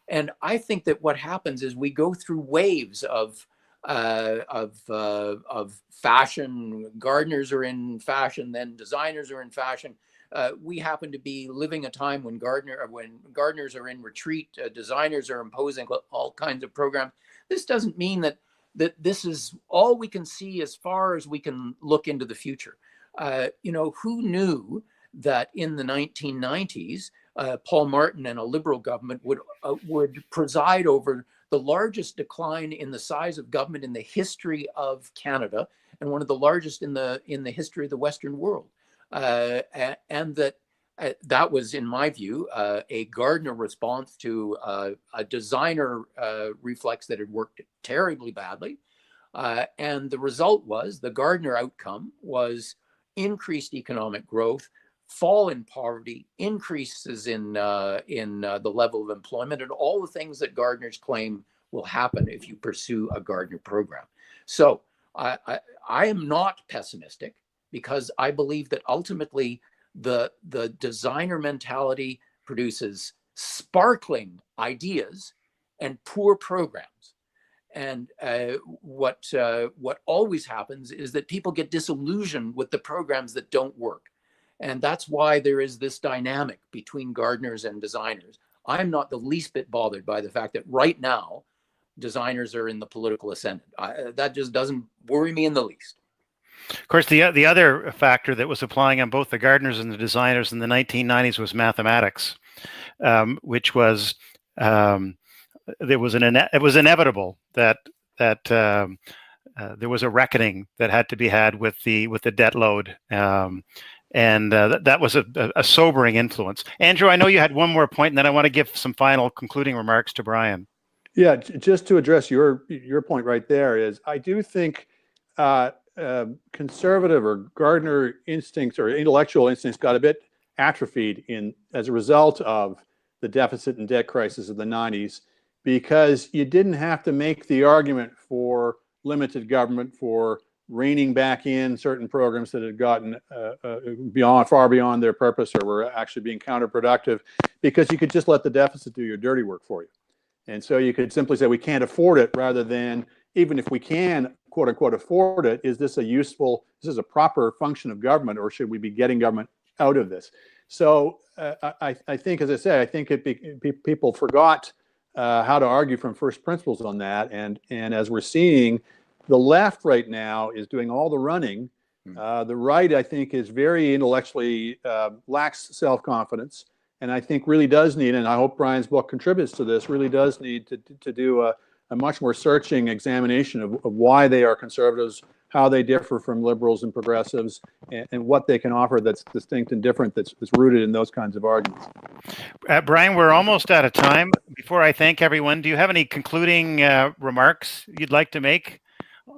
And I think that what happens is we go through waves of fashion. Gardeners are in fashion, then designers are in fashion. We happen to be living a time when gardeners are in retreat, designers are imposing all kinds of programs. This doesn't mean that this is all we can see as far as we can look into the future. Who knew that in the 1990s, Paul Martin and a Liberal government would preside over the largest decline in the size of government in the history of Canada, and one of the largest in the history of the Western world, and that was, in my view, a Gardner response to a designer reflex that had worked terribly badly, and the result was the Gardner outcome was increased economic growth, fall in poverty, increases in the level of employment, and all the things that Gardners claim will happen if you pursue a Gardner program. So I am not pessimistic, because I believe that ultimately the designer mentality produces sparkling ideas and poor programs. And what always happens is that people get disillusioned with the programs that don't work. And that's why there is this dynamic between gardeners and designers. I'm not the least bit bothered by the fact that right now, designers are in the political ascendant. That just doesn't worry me in the least. Of course, the other factor that was applying on both the gardeners and the designers in the 1990s was mathematics, which was it was inevitable that there was a reckoning that had to be had with the debt load. And that was a sobering influence. Andrew, I know you had one more point, and then I want to give some final concluding remarks to Brian. Yeah, just to address your point right there is, I do think conservative or Gardner instincts or intellectual instincts got a bit atrophied as a result of the deficit and debt crisis of the 90s, because you didn't have to make the argument for limited government, for reining back in certain programs that had gotten far beyond their purpose or were actually being counterproductive, because you could just let the deficit do your dirty work for you. And so you could simply say, we can't afford it, rather than, even if we can, quote unquote, afford it, is this a proper function of government, or should we be getting government out of this? So I think, as I say, I think people forgot how to argue from first principles on that. And as we're seeing, the left right now is doing all the running. The right, I think, is very intellectually lacks self-confidence, and I think really does need, and I hope Brian's book contributes to this, really does need to do a much more searching examination of why they are conservatives, how they differ from liberals and progressives, and what they can offer that's distinct and different, that's rooted in those kinds of arguments. Brian, we're almost out of time. Before I thank everyone, do you have any concluding remarks you'd like to make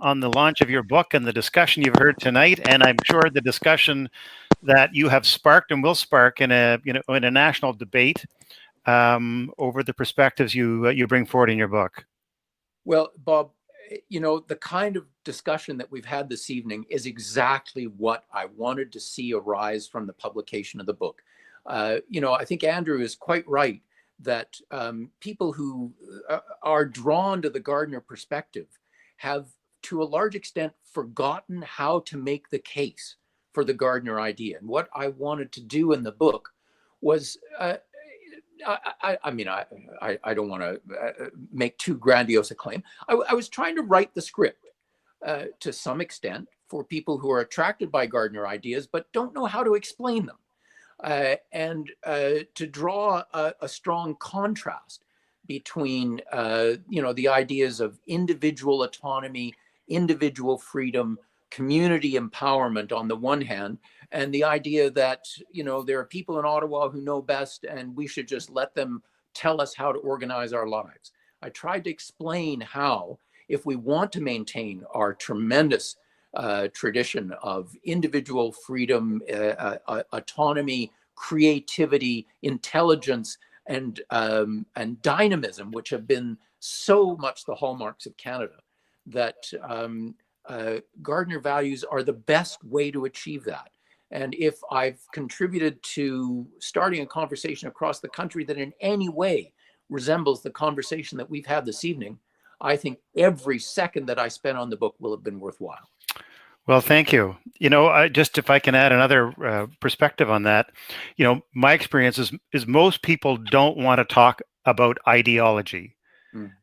on the launch of your book and the discussion you've heard tonight? And I'm sure the discussion that you have sparked and will spark in a national debate over the perspectives you bring forward in your book. Well, Bob, the kind of discussion that we've had this evening is exactly what I wanted to see arise from the publication of the book. I think Andrew is quite right that people who are drawn to the Gardner perspective have, to a large extent, forgotten how to make the case for the Gardner idea. And what I wanted to do in the book was, I don't want to make too grandiose a claim. I was trying to write the script to some extent for people who are attracted by Gardner ideas but don't know how to explain them, and to draw a strong contrast between the ideas of individual autonomy, individual freedom, community empowerment on the one hand, and the idea that there are people in Ottawa who know best and we should just let them tell us how to organize our lives. I tried to explain how, if we want to maintain our tremendous tradition of individual freedom, autonomy, creativity, intelligence, and dynamism, which have been so much the hallmarks of Canada, that Gardner values are the best way to achieve that. And if I've contributed to starting a conversation across the country that in any way resembles the conversation that we've had this evening, I think every second that I spent on the book will have been worthwhile. Well, thank you. Just if I can add another perspective on that, my experience is most people don't want to talk about ideology,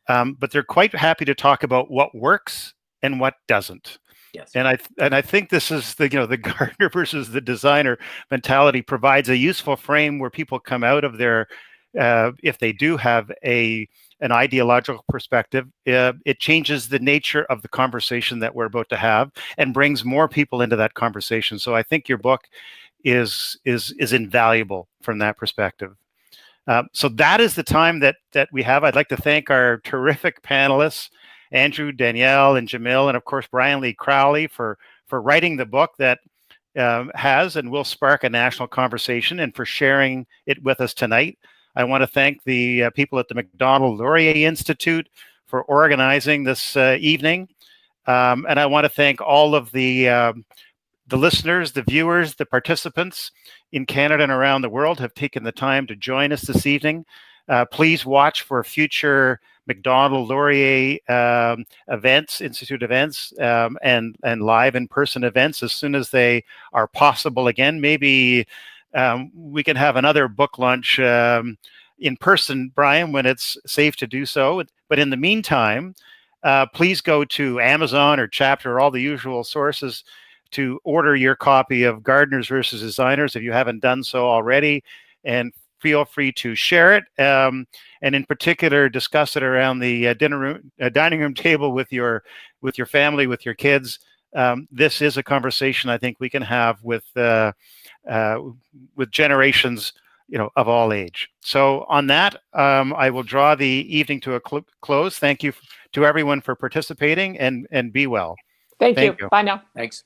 but they're quite happy to talk about what works and what doesn't. Yes. And I think this is the Gardner versus the designer mentality provides a useful frame where people come out of their if they do have an ideological perspective, it changes the nature of the conversation that we're about to have and brings more people into that conversation. So I think your book is invaluable from that perspective. So that is the time that we have. I'd like to thank our terrific panelists, Andrew, Danielle, and Jamil, and of course Brian Lee Crowley for writing the book that has and will spark a national conversation, and for sharing it with us tonight. I want to thank the people at the Macdonald-Laurier Institute for organizing this evening. And I want to thank all of the listeners, the viewers, the participants in Canada and around the world who have taken the time to join us this evening. Please watch for future Macdonald-Laurier events, Institute events, and live in-person events as soon as they are possible again. Maybe we can have another book launch in person, Brian, when it's safe to do so. But in the meantime, please go to Amazon or Chapter, or all the usual sources, to order your copy of Gardeners versus Designers if you haven't done so already. And feel free to share it, and in particular, discuss it around the dining room table with your family, with your kids. This is a conversation I think we can have with generations, of all age. So on that, I will draw the evening to a close. Thank you to everyone for participating, and be well. Thank you. Bye now. Thanks.